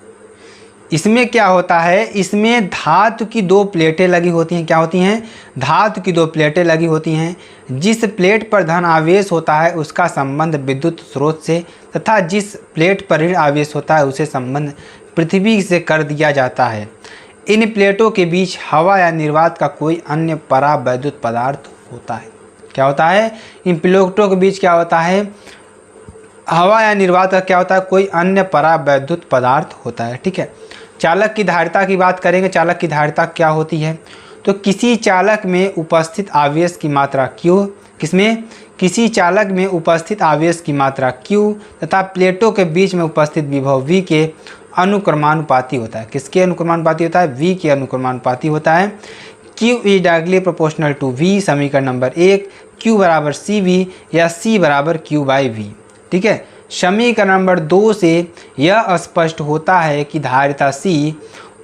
[SPEAKER 1] इसमें क्या होता है, इसमें धातु की 2 प्लेटें लगी होती हैं। क्या होती हैं, धातु की 2 प्लेटें लगी होती हैं। जिस प्लेट पर धन आवेश होता है उसका संबंध विद्युत स्रोत से, तथा जिस प्लेट पर ऋण आवेश होता है उसे संबंध पृथ्वी से कर दिया जाता है। इन प्लेटों के बीच हवा या निर्वात का कोई अन्य परावैद्युत पदार्थ होता है। क्या होता है, इन प्लेटों के बीच क्या होता है, हवा या निर्वात का क्या होता है, कोई अन्य परावैद्युत पदार्थ होता है। ठीक है, चालक की धारिता की बात करेंगे। चालक की धारिता क्या होती है, तो किसी चालक में उपस्थित आवेश की मात्रा Q, किसमें, किसी चालक में उपस्थित आवेश की मात्रा Q तथा प्लेटों के बीच में उपस्थित विभव V के अनुक्रमानुपाती होता है। किसके अनुक्रमानुपाती होता है, V के अनुक्रमानुपाती होता है। Q is directly proportional to V, समीकरण नंबर 1, Q बराबर CV या C बराबर Q बाई V। ठीक है, समीकरण नंबर 2 से यह स्पष्ट होता है कि धारिता C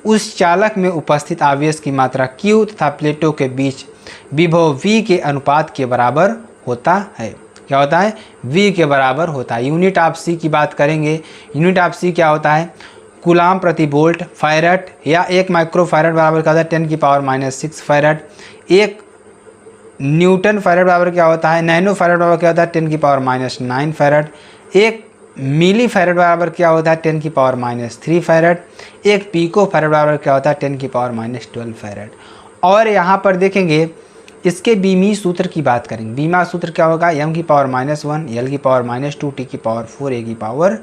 [SPEAKER 1] उस चालक में उपस्थित आवेश की मात्रा Q तथा प्लेटों के बीच विभव V के अनुपात के बराबर होता है। क्या होता है, V के बराबर होता है। यूनिट ऑफ C की बात करेंगे। यूनिट ऑफ C क्या होता है, कूलाम प्रति वोल्ट, फैरड या 1 माइक्रो फैरड बराबर क्या होता है, 10 की power minus 6 farad. 1 Newton farad बराबर क्या होता है, नैनो फैरड बराबर क्या होता है, 10 की पावर माइनस 9 फैरड। 1 मिली फैरेड बराबर क्या होता है 10 की पावर -3 फैरेड। एक पिको फैरेड बराबर क्या होता है 10 की पावर -12 फैरेड। और यहाँ पर देखेंगे इसके बीमी सूत्र की बात करेंगे। बीमा सूत्र क्या होगा, m की पावर -1, l की पावर -2, t की पावर 4, a की पावर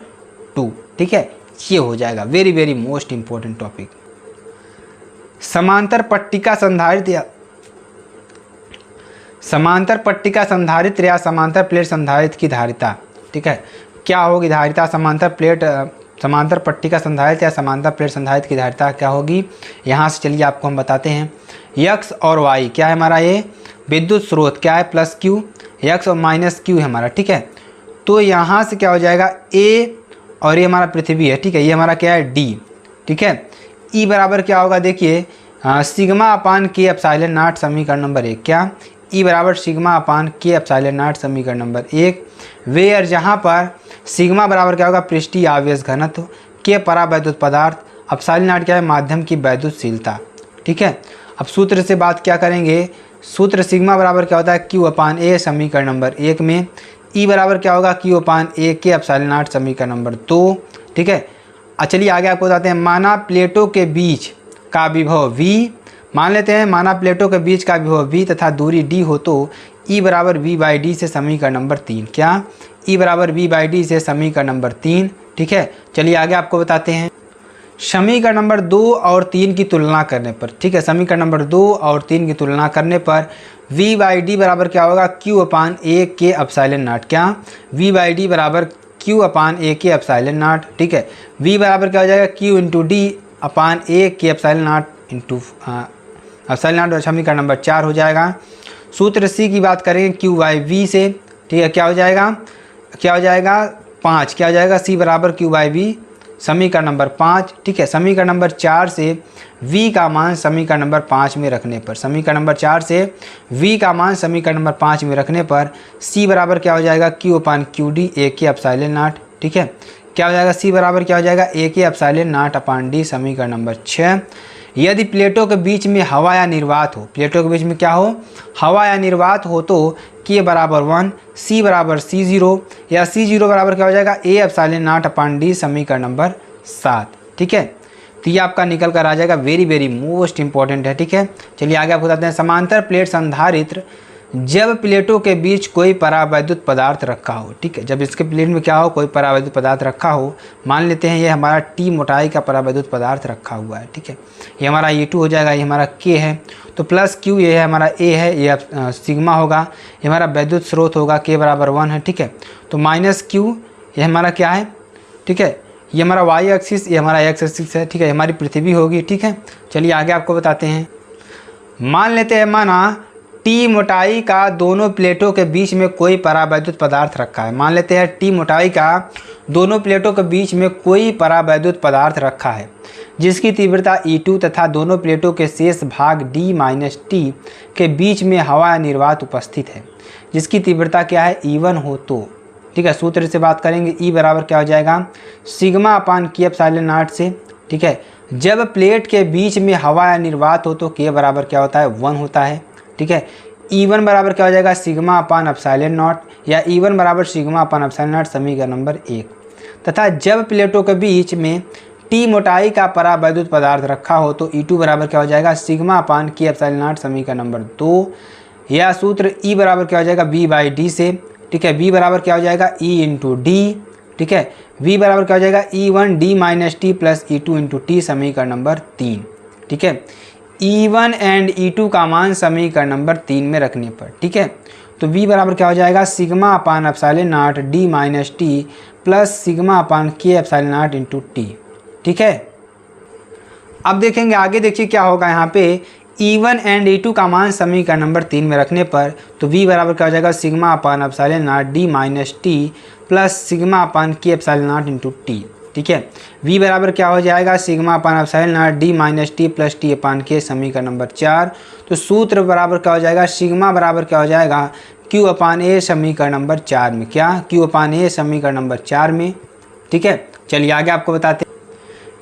[SPEAKER 1] 2। ठीक है, ये हो जाएगा very very most important topic. समांतर पट्टिका संधारित्र या समांतर पट्टिका संधारित्र या समांतर प्लेट संधारित्र की धारिता। ठीक है, क्या होगी धारिता समांतर पट्टिका संधारित्र या समांतर प्लेट संधारित्र की धारिता क्या होगी। यहाँ से चलिए आपको हम बताते हैं। x और y क्या है हमारा, ये विद्युत स्रोत क्या है +q, x और -q है हमारा। ठीक है, तो यहाँ से क्या हो जाएगा a और ये हमारा पृथ्वी है। ठीक है, ये हमारा क्या है d। ठीक है, E बराबर क्या होगा देखिए सिग्मा अपान के एप्सिलॉन नॉट समीकरण नंबर 1। क्या E बराबर सिग्मा अपान के एप्सिलॉन नॉट समीकरण नंबर 1। वेयर जहाँ पर सिग्मा बराबर क्या होगा पृष्ठीय आवेश घनत्व, के परावैद्युत पदार्थ, एप्सिलॉन नॉट क्या है माध्यम की वैद्युतशीलता। ठीक है, अब सूत्र से बात क्या करेंगे। सूत्र सिग्मा बराबर क्या होता है Q अपान A समीकरण नंबर 1 में। E बराबर क्या होगा Q अपान A के एप्सिलॉन नॉट समीकरण नंबर 2। ठीक है, चलिए आगे आपको बताते हैं। माना प्लेटों के बीच का विभव V, मान लेते हैं माना प्लेटों के बीच का विभव V तथा दूरी d हो तो E बराबर V/d से समीकरण नंबर 3। क्या E बराबर V/d से समीकरण नंबर 3। ठीक है, चलिए आगे आपको बताते हैं। समीकरण नंबर 2 और 3 की तुलना करने पर, ठीक है, समीकरण नंबर 2 और 3 की तुलना करने पर V/d बराबर क्या होगा Q अपान A के एप्सिलॉन नॉट। क्या V/d बराबर Q अपान A के एप्सिलॉन नॉट। ठीक है, V बराबर क्या हो जाएगा Q into D upon A के epsilon not into epsilon not. समीकरण नंबर 4 हो जाएगा। सूत्र C की बात करेंगे Q/V से। ठीक है, क्या हो जाएगा 5, क्या हो जाएगा C बराबर Q/V समीकरण नंबर 5। ठीक है, समीकरण नंबर 4 से V का मान समीकरण नंबर 5 में रखने पर, समीकरण नंबर 4 से V का मान समीकरण नंबर 5 में रखने पर C बराबर क्या हो जाएगा Q अपान QD A के एप्सिलॉन नॉट। ठीक है, क्या हो जाएगा C बराबर क्या हो जाएगा A के एप्सिलॉन नॉट अपान D समीकरण नंबर 6। यदि प्लेटों के बीच में हवा या निर्वात हो, प्लेटों के बीच में क्या हो हवा या निर्वात हो तो K बराबर 1, C बराबर C0 या C0 बराबर क्या हो जाएगा A epsilon not upon D समीकरण नंबर 7। ठीक है, तो ये आपका निकल कर आ जाएगा वेरी वेरी मोस्ट इंपॉर्टेंट है। ठीक है, चलिए आगे आपको बताते हैं। समांतर प्लेट संधारित्र जब प्लेटों के बीच कोई परावैद्युत पदार्थ रखा हो। ठीक है, जब इसके प्लेट में क्या हो कोई परावैद्युत पदार्थ रखा हो, मान लेते हैं ये हमारा T मोटाई का परावैद्युत पदार्थ रखा हुआ है। ठीक है, ये हमारा E2 हो जाएगा, ये हमारा K है, तो +Q ये है हमारा A है, ये सिग्मा होगा, ये हमारा वैद्युत स्रोत होगा K बराबर 1 है। ठीक है, तो -Q ये हमारा क्या है। ठीक है, ये हमारा y एक्सिस, ये हमारा x एक्सिस है। ठीक है, हमारी पृथ्वी होगी। ठीक है, चलिए आगे आपको बताते हैं। मान लेते हैं माना T मोटाई का दोनों प्लेटों के बीच में कोई परावैद्युत पदार्थ रखा है। मान लेते हैं T मोटाई का दोनों प्लेटों के बीच में कोई परावैद्युत पदार्थ रखा है जिसकी तीव्रता E2 तथा दोनों प्लेटों के शेष भाग D-T के बीच में हवा या निर्वात उपस्थित है जिसकी तीव्रता क्या है E1 हो तो। ठीक है, सूत्र से बात करेंगे E बराबर क्या हो जाएगा sigma upon K epsilon not से। ठीक है, जब प्लेट के बीच में हवा या निर्वात हो तो K बराबर क्या होता है 1 होता है। ठीक है, E1 बराबर क्या हो जाएगा सिग्मा अपान एप्सिलॉन नॉट या E1 बराबर सिग्मा अपान एप्सिलॉन नॉट समीकरण नंबर 1। तथा जब प्लेटों के बीच में T मोटाई का परावैद्युत पदार्थ रखा हो तो E2 बराबर क्या हो जाएगा sigma upon K epsilon not समीकरण नंबर 2। या सूत्र E बराबर क्या हो जाएगा V/D से। ठीक है, V बराबर क्या हो जाएगा E इंटू D। ठीक है, V बराबर क्या हो जाएगा E1 D-T plus E2 into T समीकरण नंबर 3। ठीक है, E1 एंड E2 का मान समीकरण नंबर 3 में रखने पर। ठीक है, तो V बराबर क्या हो जाएगा sigma upon epsilon not D-T plus sigma upon K epsilon not into T। ठीक है, अब देखेंगे आगे, देखिए क्या होगा यहाँ पे E1 एंड E2 का मान समीकरण नंबर 3 में रखने पर तो V बराबर क्या हो जाएगा sigma upon epsilon not D-T plus sigma upon K epsilon not into T। ठीक है, V बराबर क्या हो जाएगा sigma upon epsilon not D-T plus T upon K समीकरण नंबर 4। तो सूत्र बराबर क्या हो जाएगा सिग्मा बराबर क्या हो जाएगा Q अपान A समीकरण नंबर 4 में। क्या Q अपान A समीकरण नंबर 4 में। ठीक है, चलिए आगे आपको बताते हैं।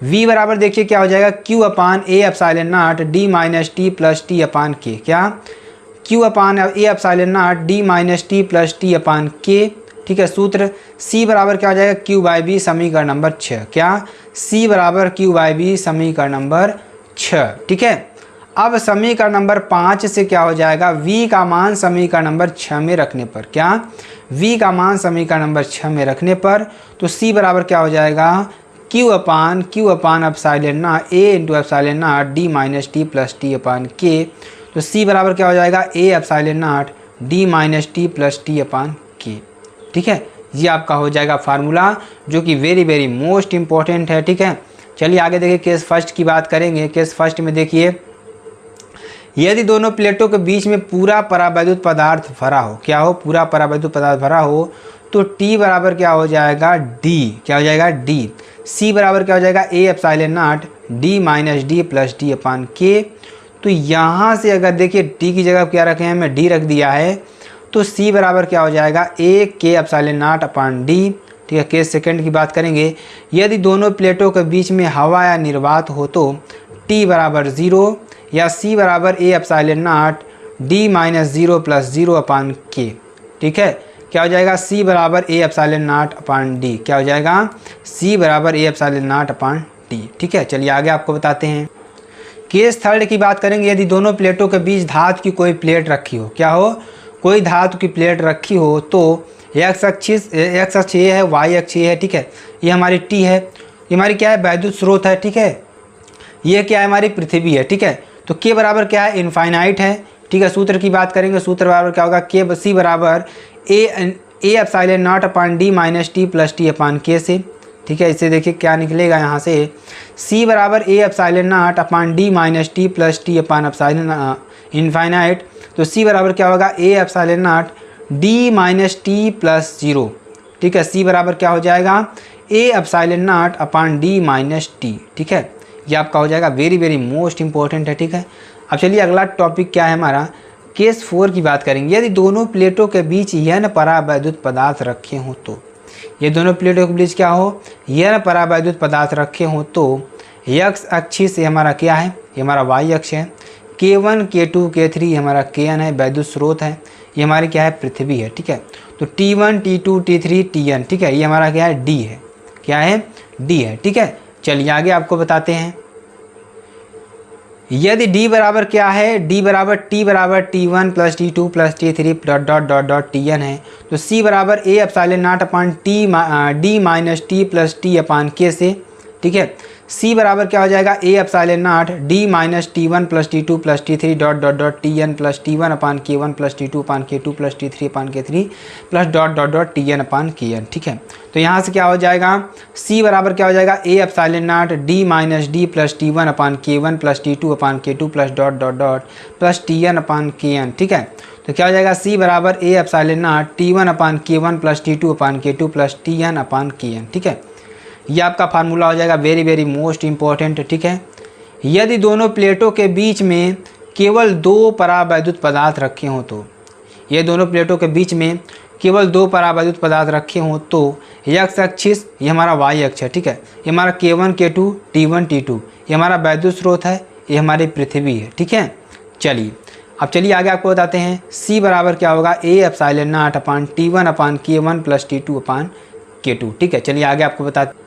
[SPEAKER 1] V बराबर देखिए क्या हो जाएगा Q upon A epsilon not D-T plus T upon K। क्या Q upon A epsilon not D-T plus T upon K। ठीक है। सूत्र C बराबर क्या हो जाएगा, Q/B समीकरण नंबर 6। क्या, C बराबर Q/B समीकरण नंबर 6, ठीक है। अब समीकरण नंबर 5 से क्या हो जाएगा, V का मान समीकरण नंबर 6 में रखने पर, क्या, V का मान समीकरण नंबर 6 में रखने पर तो C बराबर क्या हो जाएगा, Q upon epsilon not A into epsilon not D minus T plus T upon K। तो C बराबर क्या हो जाएगा, A epsilon not D minus T plus T upon K, ठीक है। ये आपका हो जाएगा फार्मूला, जो कि वेरी वेरी मोस्ट इंपॉर्टेंट है, ठीक है। चलिए आगे देखिए, केस फर्स्ट की बात करेंगे। केस फर्स्ट में देखिए, यदि दोनों प्लेटों के बीच में पूरा परावैद्युत पदार्थ भरा हो, क्या हो, पूरा परावैद्युत पदार्थ भरा हो, तो T बराबर क्या हो जाएगा, D, क्या हो जाएगा, D। C बराबर क्या हो जाएगा, A epsilon not D minus D plus D upon K। तो यहाँ से अगर देखिए T की जगह क्या रखे हैं, हमने D रख दिया है, तो C बराबर क्या हो जाएगा, A K epsilon not upon D, ठीक है। केस सेकंड की बात करेंगे, यदि दोनों प्लेटों के बीच में हवा या निर्वात हो तो T बराबर 0 या C बराबर A epsilon not D minus 0 plus 0 upon K, ठीक है। क्या हो जाएगा, C बराबर A epsilon not upon D, क्या हो जाएगा, C बराबर A epsilon not upon D, ठीक है। चलिए आगे आपको बताते हैं। केस थर्ड की बात करेंगे, यदि दोनों प्लेटों के बीच धातु की कोई प्लेट रखी हो, क्या हो, कोई धातु की प्लेट रखी हो, तो x अक्ष ये है, y अक्ष ये है, ठीक है। ये हमारी T है, ये हमारी क्या है, वैद्युत स्रोत है, ठीक है। ये क्या है, हमारी पृथ्वी है, ठीक है। तो K बराबर क्या है, इनफाइनाइट है, ठीक है। सूत्र की बात करेंगे, सूत्र बराबर क्या होगा, C बराबर A epsilon not upon D minus T plus T upon K से, ठीक है। इसे देखिए क्या निकलेगा यहाँ से, C बराबर A epsilon not upon D minus T plus T upon epsilon infinite. तो C बराबर क्या होगा, A epsilon not D minus T plus 0, ठीक है। C बराबर क्या हो जाएगा, A epsilon not upon D minus T, ठीक है। ये आपका हो जाएगा वेरी वेरी मोस्ट इंपॉर्टेंट है, ठीक है। अब चलिए अगला टॉपिक क्या है हमारा, केस 4 की बात करेंगे। यदि दोनों प्लेटों के बीच यन परावैद्युत पदार्थ रखे हों तो, ये दोनों प्लेटों के बीच क्या हो, यन परावैद्युत पदार्थ रखे हों तो x अक्ष से हमारा क्या है, ये हमारा y अक्ष है, K1 K2 K3 हमारा Kn है, वैद्युत स्रोत है, ये हमारी क्या है, पृथ्वी है, ठीक है। तो T1 T2 T3 Tn, ठीक है, ये हमारा क्या है, D है, क्या है, D है, ठीक है। चलिए आगे आपको बताते हैं। यदि D बराबर क्या है, D बराबर T बराबर T1 plus T2 plus T3 dot dot dot dot Tn है, तो C बराबर A epsilon not upon D minus T plus T upon K से, ठीक है। C बराबर क्या हो जाएगा, A epsilon not D minus T1 plus T2 plus T3 dot dot dot Tn plus T1 upon K1 plus T2 upon K2 plus T3 upon K3 plus dot dot dot Tn upon Kn, ठीक है। तो यहाँ से क्या हो जाएगा, C बराबर क्या हो जाएगा, A epsilon not D minus D plus T1 upon K1 plus T2 upon K2 plus dot dot dot plus Tn upon Kn, ठीक है। तो क्या हो जाएगा, C बराबर A epsilon not T1 upon K1 plus T2 upon K2 plus Tn upon Kn, ठीक है। ये आपका फार्मूला हो जाएगा वेरी वेरी मोस्ट इंपॉर्टेंट, ठीक है। यदि दोनों प्लेटों के बीच में केवल 2 परावैद्युत पदार्थ रखे हों तो, ये दोनों प्लेटों के बीच में केवल 2 परावैद्युत पदार्थ रखे हों तो x अक्ष ये हमारा y अक्ष है, ठीक है। ये हमारा K1 K2 T1 T2 ये हमारा वैद्युत स्रोत है, ये हमारी पृथ्वी है, ठीक है। चलिए अब चलिए आगे आपको बताते हैं। C बराबर क्या होगा, A epsilon not upon T1 upon K1 plus T2 upon K2, ठीक है। चलिए आगे आपको बताते,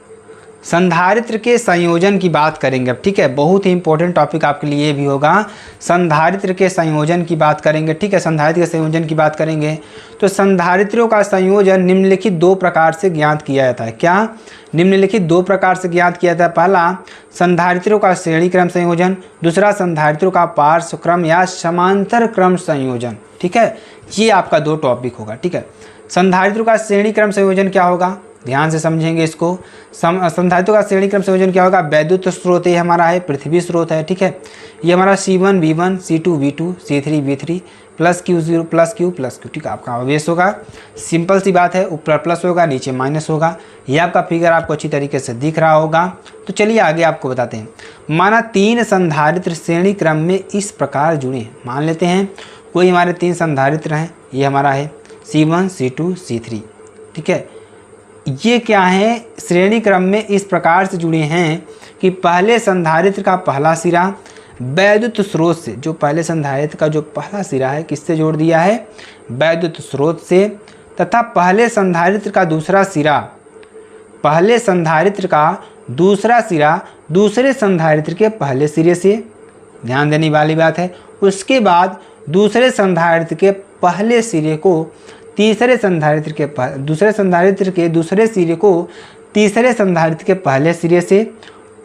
[SPEAKER 1] संधारित्र के संयोजन की बात करेंगे अब, ठीक है। बहुत ही इंपॉर्टेंट टॉपिक आपके लिए भी होगा, संधारित्र के संयोजन की बात करेंगे, ठीक है। संधारित्र के संयोजन की बात करेंगे तो संधारित्रों का संयोजन निम्नलिखित 2 प्रकार से ज्ञात किया जाता है, क्या, निम्नलिखित 2 प्रकार से ज्ञात किया जाता है। पहला, संधारित्रों का श्रेणी क्रम संयोजन, दूसरा संधारित्रों का पार्श्व क्रम या समांतर क्रम संयोजन, ठीक है। ये आपका 2 टॉपिक होगा, ठीक है। संधारित्रों का श्रेणी क्रम संयोजन क्या होगा, ध्यान से समझेंगे इसको। संधारित्रों का श्रेणी क्रम संयोजन क्या होगा, वैद्युत स्रोत ये हमारा है, पृथ्वी स्रोत है, ठीक है। ये हमारा C1 V1 C2 V2 C3 V3 plus Q0 plus Q plus Q, ठीक है। आपका आवेश होगा, सिंपल सी बात है, ऊपर प्लस होगा नीचे माइनस होगा। ये आपका फिगर आपको अच्छी तरीके से दिख रहा होगा। तो चलिए आगे आपको बताते हैं। माना 3 संधारित्र श्रेणी क्रम में इस प्रकार जुड़े हैं। मान लेते हैं कोई हमारे 3 संधारित्र हैं, ये हमारा है C1 C2 C3, ठीक है। ये क्या है, श्रेणी क्रम में इस प्रकार से जुड़े हैं कि पहले संधारित्र का पहला सिरा वैद्युत स्रोत से, जो पहले संधारित्र का जो पहला सिरा है किससे जोड़ दिया है, वैद्युत स्रोत से, तथा पहले संधारित्र का दूसरा सिरा दूसरे संधारित्र के पहले सिरे से, ध्यान देने वाली बात है। उसके बाद दूसरे संधारित्र के पहले सिरे को तीसरे संधारित्र के दूसरे संधारित्र के दूसरे सिरे को तीसरे संधारित्र के पहले सिरे से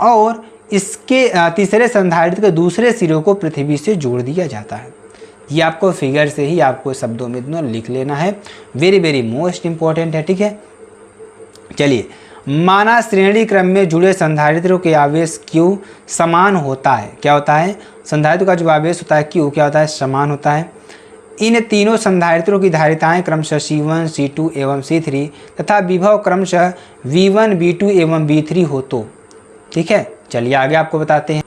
[SPEAKER 1] और इसके तीसरे संधारित्र के दूसरे सिरे को पृथ्वी से जोड़ दिया जाता है। ये आपको फिगर से ही आपको शब्दों में दोनों लिख लेना है, वेरी वेरी मोस्ट इम्पॉर्टेंट है, ठीक है। चलिए, माना श्रेणी क्रम में जुड़े संधारित्रों के आवेश Q समान होता है। क्या होता है? संधारित्र का जो आवेश होता है Q क्या होता है? समान होता है। इन तीनों संधारित्रों की धारिताएं क्रमशः C1, C2 एवं C3 तथा विभव क्रमशः V1, V2 एवं V3 हो तो, ठीक है। चलिए आगे आपको बताते हैं।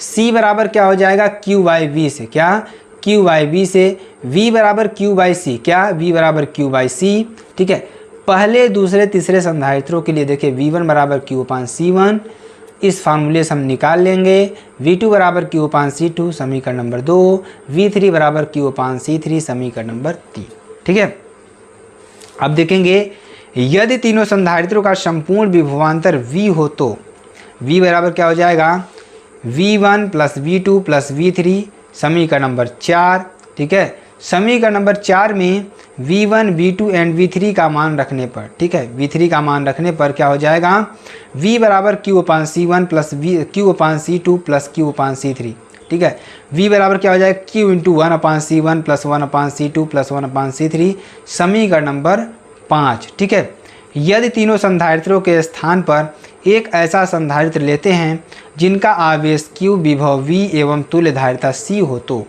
[SPEAKER 1] C बराबर क्या हो जाएगा? Q बाई V से, क्या? Q बाई V से। V बराबर Q बाई C, क्या? V बराबर Q बाई C, ठीक है। पहले दूसरे तीसरे संधारित्रों के लिए देखिए V1 बराबर Q अपान C1, इस फार्मूले से हम निकाल लेंगे। V2 बराबर Q अपान C2 समीकरण नंबर 2, V3 बराबर Q अपान C3 समीकरण नंबर 3, ठीक है। अब देखेंगे यदि तीनों संधारित्रों का संपूर्ण विभवांतर V हो तो V बराबर क्या हो जाएगा? V1 plus V2 plus V3 समीकरण नंबर 4, ठीक है। समीकरण नंबर 4 में V1, V2 एंड V3 का मान रखने पर, ठीक है, V3 का मान रखने पर क्या हो जाएगा? V बराबर Q अपान C1 प्लस Q अपान C2 प्लस Q अपान C3, ठीक है। V बराबर क्या हो जाएगा? Q इंटू 1 अपान C1 प्लस 1 अपान C2 प्लस 1 अपान C3 समीकरण नंबर 5, ठीक है। यदि तीनों संधारित्रों के स्थान पर एक ऐसा संधारित्र लेते हैं जिनका आवेश Q, विभव V एवं तुल्य धारिता C हो तो,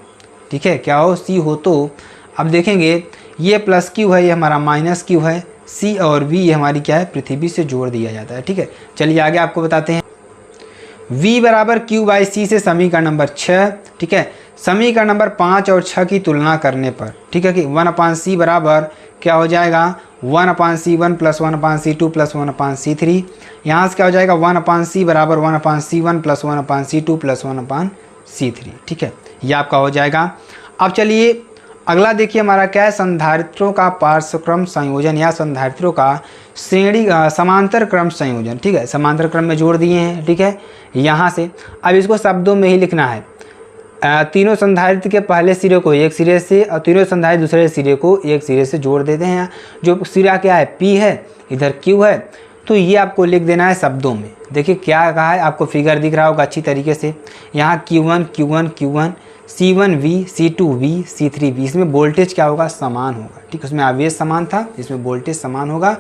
[SPEAKER 1] ठीक है, क्या हो? C हो तो अब देखेंगे ये प्लस Q है, ये हमारा माइनस Q है, C और V ये हमारी क्या है? पृथ्वी से जोड़ दिया जाता है, ठीक है। चलिए आगे आपको बताते हैं। V बराबर Q बाई C से समीकरण नंबर 6, ठीक है। समीकरण नंबर 5 और 6 की तुलना करने पर, ठीक है, कि 1 अपान C बराबर क्या हो जाएगा? 1 अपान C1 प्लस 1 अपान C2 प्लस 1 अपान C3। यहाँ से क्या हो जाएगा? 1 अपान C बराबर 1 अपान C1 प्लस 1 अपान C2 प्लस 1 अपान C3, ठीक है, ये आपका हो जाएगा। अब चलिए अगला देखिए हमारा क्या है? संधारित्रों का पार्श्वक्रम संयोजन या संधारित्रों का श्रेणी समांतर क्रम संयोजन, ठीक है। समांतर क्रम में जोड़ दिए हैं, ठीक है, यहाँ से। अब इसको शब्दों में ही लिखना है। तीनों संधारित्र के पहले सिरे को एक सिरे से और तीनों संधारित्र दूसरे सिरे को एक सिरे से जोड़ देते हैं। जो सिरा क्या है? P है, इधर Q है, तो ये आपको लिख देना है शब्दों में। देखिए क्या कहा है, आपको फिगर दिख रहा होगा अच्छी तरीके से। यहाँ Q1 Q1 Q1, C1 V, C2 V, C3 V, इसमें वोल्टेज क्या होगा? समान होगा, ठीक है। उसमें आवेश समान था, इसमें वोल्टेज समान होगा,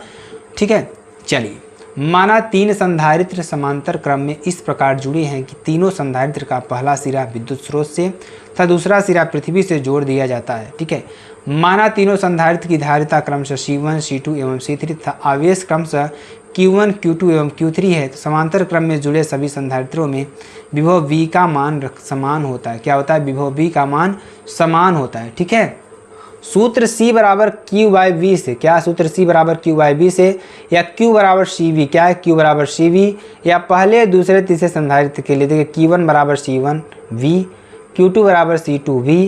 [SPEAKER 1] ठीक है। चलिए, माना तीन संधारित्र समांतर क्रम में इस प्रकार जुड़े हैं कि तीनों संधारित्र का पहला सिरा विद्युत स्रोत से तथा दूसरा सिरा पृथ्वी से जोड़ दिया जाता है, ठीक है। माना तीनों संधारित्र की धारिता क्रमशः C1, C2 एवं C3 तथा आवेश क्रमशः Q1, Q2 एवं Q3 है, तो समांतर क्रम में जुड़े सभी संधारित्रों में विभव V का मान समान होता है। क्या होता है? विभव V का मान समान होता है, ठीक है। सूत्र C बराबर Q बाई V से, क्या सूत्र C बराबर Q बाई V से, या Q बराबर CV, क्या है? Q बराबर CV, या पहले दूसरे तीसरे संधारित्र के लिए देखिए Q1 बराबर C1 V, Q2 बराबर C2 V,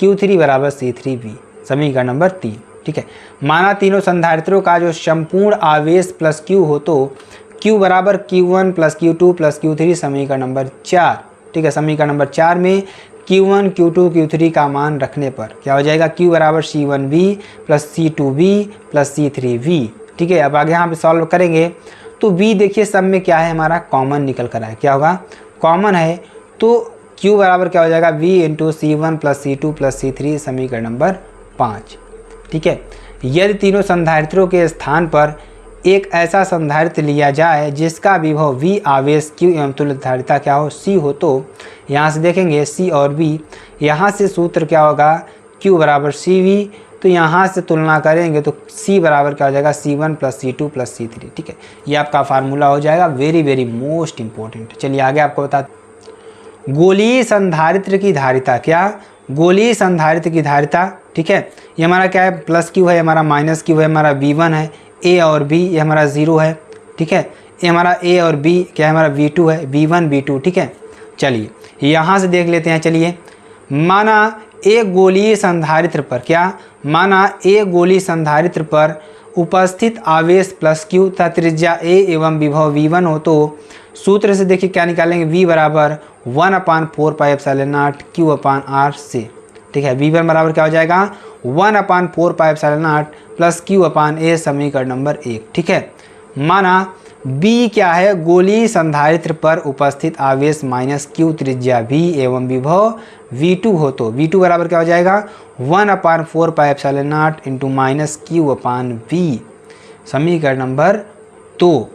[SPEAKER 1] Q3 बराबर C3 V, समीकरण नंबर 3, ठीक है। माना तीनों संधारित्रों का जो संपूर्ण आवेश प्लस Q हो तो Q बराबर Q1 plus Q2 plus Q3 समीकरण नंबर 4, ठीक है। समीकरण नंबर 4 में Q1, Q2, Q3 का मान रखने पर क्या हो जाएगा? Q बराबर C1V plus C2V plus C3V, ठीक है। अब आगे यहाँ पे सॉल्व करेंगे तो V देखिए सब में क्या है? हमारा कॉमन निकल कर आए, क्या होगा? कॉमन है, तो Q बराबर क्या हो जाएगा? V into C1 plus C2 plus C3 समीकरण नंबर 5, ठीक है। यदि तीनों संधारित्रों के स्थान पर एक ऐसा संधारित्र लिया जाए जिसका विभव V आवेश Q एवं तुल्य धारिता क्या हो? C हो तो यहाँ से देखेंगे C और V, यहाँ से सूत्र क्या होगा? Q बराबर CV, तो यहाँ से तुलना करेंगे तो C बराबर क्या हो जाएगा? C1 plus C2 plus C3, ठीक है। ये आपका फार्मूला हो जाएगा, वेरी वेरी मोस्ट इंपॉर्टेंट। चलिए आगे आपको बताते, गोलीय संधारित्र की धारिता, क्या? गोलीय संधारित्र की धारिता, ठीक है। ये हमारा क्या है? प्लस Q है, हमारा माइनस Q है, हमारा V1 है, A और B ये हमारा 0 है, ठीक है। ये हमारा A और B क्या है? हमारा V2 है, V1 V2, ठीक है। चलिए यहाँ से देख लेते हैं। चलिए, माना एक गोलीय संधारित्र पर, क्या माना एक गोलीय संधारित्र पर उपस्थित आवेश प्लस क्यू तथा त्रिज्या ए एवं विभव v1 हो तो सूत्र से देखिए क्या निकालेंगे, v बराबर 1/4πε0 q/r से। ठीक है, v1 बराबर क्या हो जाएगा 1/4πε0 प्लस q/a, समीकरण नंबर 1। ठीक है, माना b क्या है, गोलीय संधारित्र पर उपस्थित आवेश माइनस q त्रिज्या v एवं विभव v2 हो तो v2 बराबर क्या हो जाएगा 1/4πε0 इंटू माइनस q/v, समीकरण नंबर 2।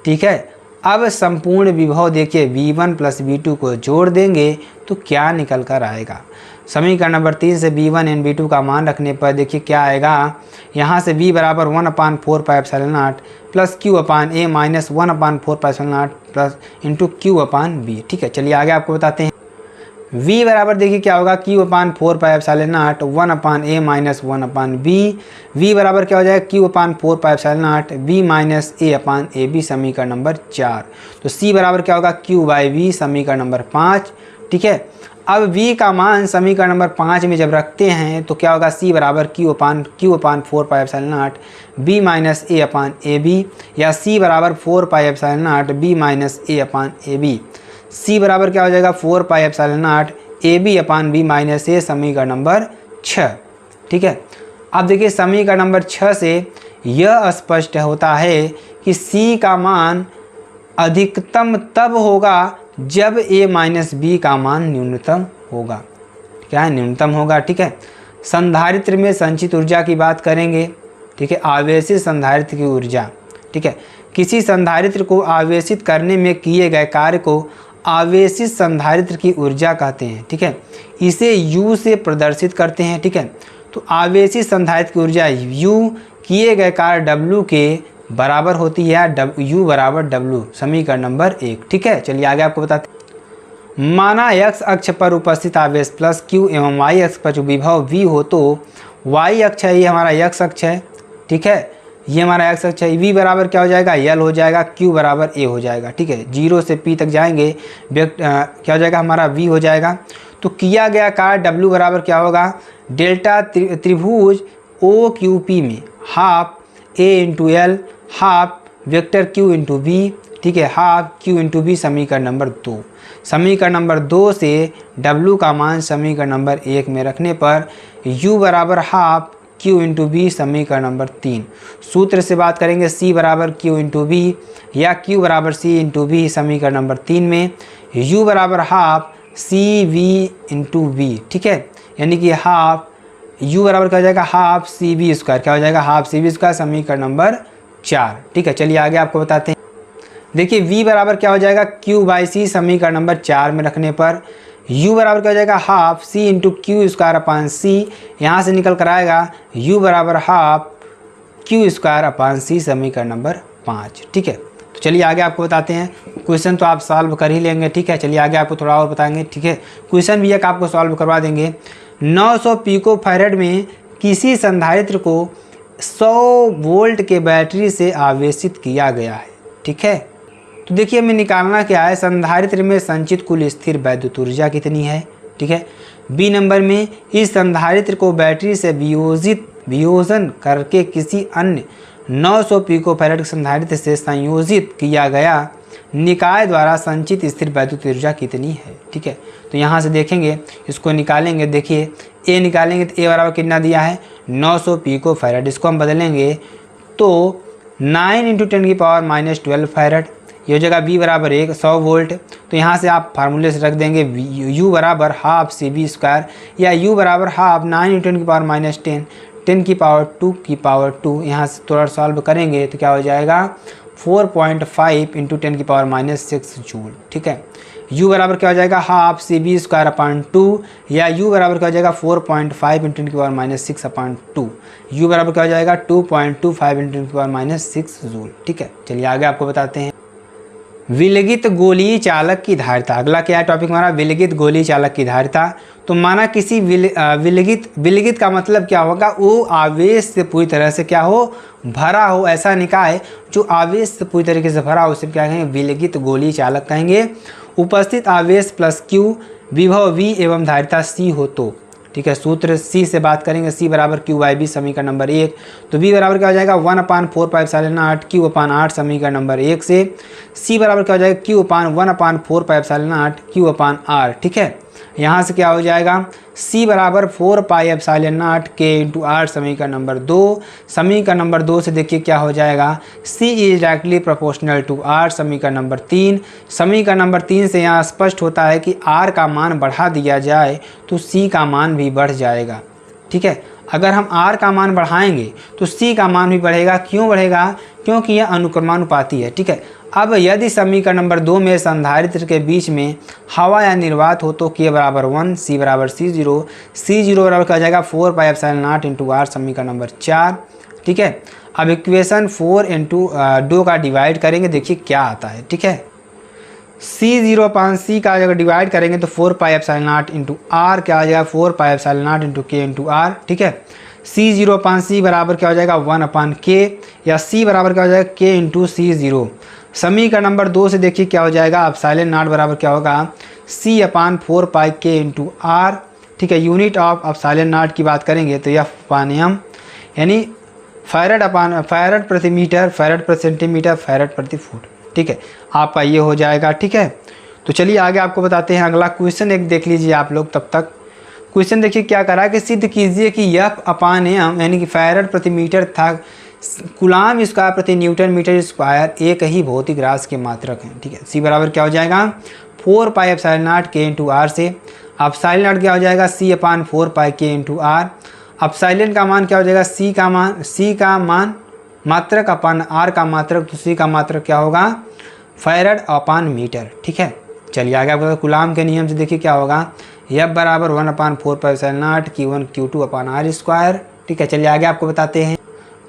[SPEAKER 1] ठीक है, अब संपूर्ण विभव देखिए v1 प्लस v2 को जोड़ देंगे तो क्या निकल कर आएगा। समीकरण नंबर 3 से v1 एंड v2 का मान रखने पर देखिए क्या आएगा, यहाँ से v बराबर 1/4πε0 plus q/a minus 1/4πε0 plus into q/v। ठीक है, चलिए आगे आपको बताते हैं। v बराबर देखिए क्या होगा q/4πε0 1/a minus 1/b, v बराबर क्या हो जाएगा q/4πε0 v माइनस a/ab, समीकरण नंबर 4। तो c बराबर क्या होगा q/v, समीकरण नंबर 5। ठीक है, अब v का मान समीकरण नंबर 5 में जब रखते हैं तो क्या होगा, c बराबर q/4πε0 b माइनस a/ab, या c बराबर 4πε0 b माइनस a/ab, c बराबर क्या हो जाएगा 4πε0 ab/b माइनस a, समीकरण नंबर 6। ठीक है, अब देखिए समीकरण नंबर 6 से यह स्पष्ट होता है कि c का मान अधिकतम तब होगा जब a माइनस b का मान न्यूनतम होगा। क्या है, न्यूनतम होगा। ठीक है, संधारित्र में संचित ऊर्जा की बात करेंगे। ठीक है, आवेशित संधारित्र की ऊर्जा। ठीक है, किसी संधारित्र को आवेशित करने में किए गए कार्य को आवेशित संधारित्र की ऊर्जा कहते हैं। ठीक है, इसे U से प्रदर्शित करते हैं। ठीक है, तो आवेशित संधारित्र की ऊर्जा U किए गए कार्य W के बराबर होती है, U बराबर W, समीकरण नंबर 1। ठीक है, चलिए आगे आपको बताते हैं। माना x अक्ष पर उपस्थित आवेश प्लस q एवं y अक्ष पर विभव v हो तो y अक्ष है, ये हमारा x अक्ष है। ठीक है, ये हमारा x अक्ष है, v बराबर क्या हो जाएगा l हो जाएगा, q बराबर a हो जाएगा। ठीक है, 0 से p तक जाएंगे, क्या हो जाएगा हमारा v हो जाएगा। तो किया गया कार्य w बराबर क्या होगा, डेल्टा त्रिभुज OQP में half a into L half vector q into B. ठीक है, हाफ q इंटू बी, समीकरण नंबर 2। समीकरण नंबर 2 से w का मान समीकरण नंबर 1 में रखने पर u बराबर हाफ q इंटू बी, समीकरण नंबर 3। सूत्र से बात करेंगे c बराबर q इंटू बी या q बराबर c इंटू बी, समीकरण नंबर 3 में u बराबर half C V into B. ठीक है, यानी कि हाफ u बराबर क्या हो जाएगा हाफ सी बी स्क्वायर, क्या हो जाएगा हाफ सी बी स्क्वायर, समीकरण नंबर 4। ठीक है, चलिए आगे आपको बताते हैं। देखिए v बराबर क्या हो जाएगा q/c, समीकरण नंबर 4 में रखने पर u बराबर क्या हो जाएगा half c into Q square upon C, यहाँ से निकल कर आएगा u बराबर half q square upon C, समीकरण नंबर 5। ठीक है, तो चलिए आगे आपको बताते हैं। क्वेश्चन तो आप सॉल्व कर ही लेंगे। ठीक है, चलिए आगे आपको थोड़ा और बताएंगे। ठीक है, क्वेश्चन भी एक आपको सॉल्व करवा देंगे। 900 पिको फैरेड में किसी संधारित्र को 100 वोल्ट के बैटरी से आवेशित किया गया है। ठीक है, तो देखिए हमें निकालना क्या है, संधारित्र में संचित कुल स्थिर वैद्युत ऊर्जा कितनी है। ठीक है, बी नंबर में इस संधारित्र को बैटरी से वियोजन करके किसी अन्य 900 पिको फैरेड संधारित्र से संयोजित किया गया निकाय द्वारा संचित स्थिर वैद्युत ऊर्जा कितनी है। ठीक है, तो यहाँ से देखेंगे, इसको निकालेंगे। देखिए ए निकालेंगे तो ए बराबर कितना दिया है 900 पिको फैरेड, इसको हम बदलेंगे तो 9 × 10⁻⁻12 फैरेड, ये हो जाएगा v बराबर 100 वोल्ट। तो यहाँ से आप फार्मूले से रख देंगे u बराबर हाफ सी बी स्क्वायर या u बराबर हाफ 9 × 10⁻10 10⁻2 यहाँ से थोड़ा सॉल्व करेंगे तो क्या हो जाएगा 4.5 × 10⁻6 जूल। ठीक है, u बराबर क्या हो जाएगा half C B square upon 2 या u बराबर क्या हो जाएगा 4.5 × 10⁻6 अपान 2, u बराबर क्या हो जाएगा 2.25 × 10⁻6 जूल। ठीक है, चलिए आगे आपको बताते हैं। विलगित गोलीय चालक की धारिता, अगला क्या है टॉपिक हमारा विलगित गोलीय चालक की धारिता। तो माना किसी विलगित का मतलब क्या होगा, वो आवेश से पूरी तरह से क्या हो भरा हो, ऐसा निकाय जो आवेश से पूरी तरीके से भरा हो उसे क्या कहेंगे विलगित गोलीय चालक कहेंगे। उपस्थित आवेश प्लस q विभव v एवं धारिता c हो तो ठीक है। सूत्र सी से बात करेंगे, सी बराबर क्यू बाई बी समीकरण नंबर 1। तो बी बराबर क्या हो जाएगा 1/4πε0 Q/8 समीकरण नंबर 1 से। सी बराबर क्या हो जाएगा Q/1/4πε0 Q/r, ठीक है। यहाँ से क्या हो जाएगा सी बराबर 4πε0 K/r समीकरण नंबर 2। समीकरण नंबर 2 से देखिए क्या हो जाएगा C is directly proportional to R समीकरण नंबर 3। समीकरण नंबर 3 से यहाँ स्पष्ट होता है कि आर का मान बढ़ा दिया जाए तो सी का मान भी बढ़ जाएगा, ठीक है। अगर हम आर का मान बढ़ाएंगे तो सी का मान भी बढ़ेगा। क्यों बढ़ेगा? क्योंकि यह अनुक्रमानुपाती है, ठीक है। अब यदि समीकरण नंबर 2 में संधारित्र के बीच में हवा या निर्वात हो तो K बराबर 1, C बराबर C0, C0 बराबर क्या हो जाएगा 4πε0 इंटू आर समीकरण नंबर 4, ठीक है। अब इक्वेशन 4 इंटू 2 का डिवाइड करेंगे, देखिए क्या आता है, ठीक है। C0/C का अगर डिवाइड करेंगे तो 4πε0 इंटू आर क्या आ जाएगा 4πε0 इंटू K इंटू आर, ठीक है। C0/C बराबर क्या हो जाएगा 1/K या C बराबर क्या हो जाएगा K इंटू C0। समीकरण नंबर 2 से देखिए क्या हो जाएगा ε0 बराबर क्या होगा C/4πK इंटू आर, ठीक है। यूनिट ऑफ ε0 की बात करेंगे तो F/m यानी फैरड प्रति मीटर, फैरड प्रति सेंटीमीटर, फैरड प्रति फुट, ठीक है। आपका ये हो जाएगा, ठीक है। तो चलिए आगे आपको बताते हैं अगला क्वेश्चन एक देख लीजिए आप लोग। तब तक क्वेश्चन देखिए क्या करा कि सिद्ध कीजिए कि F/m यानी कि फैरड प्रति मीटर तथा कूलाम स्क्वायर प्रति न्यूटन मीटर स्क्वायर एक ही भौतिक राशि के मात्रक हैं, ठीक है। सी बराबर क्या हो जाएगा 4πε0 K इंटू आर से। एप्सिलॉन क्या हो जाएगा C/4πK इंटू आर। एप्सिलॉन का मान क्या हो जाएगा C का मान मात्रक अपान आर का मात्रक, तो सी का मात्रक क्या होगा फैरड अपान मीटर, ठीक है। चलिए आगे आपको कूलाम के नियम से देखिए क्या होगा F बराबर 1/4πε0 Q1 Q2 upon R square, ठीक है। चलिए आगे आपको बताते हैं।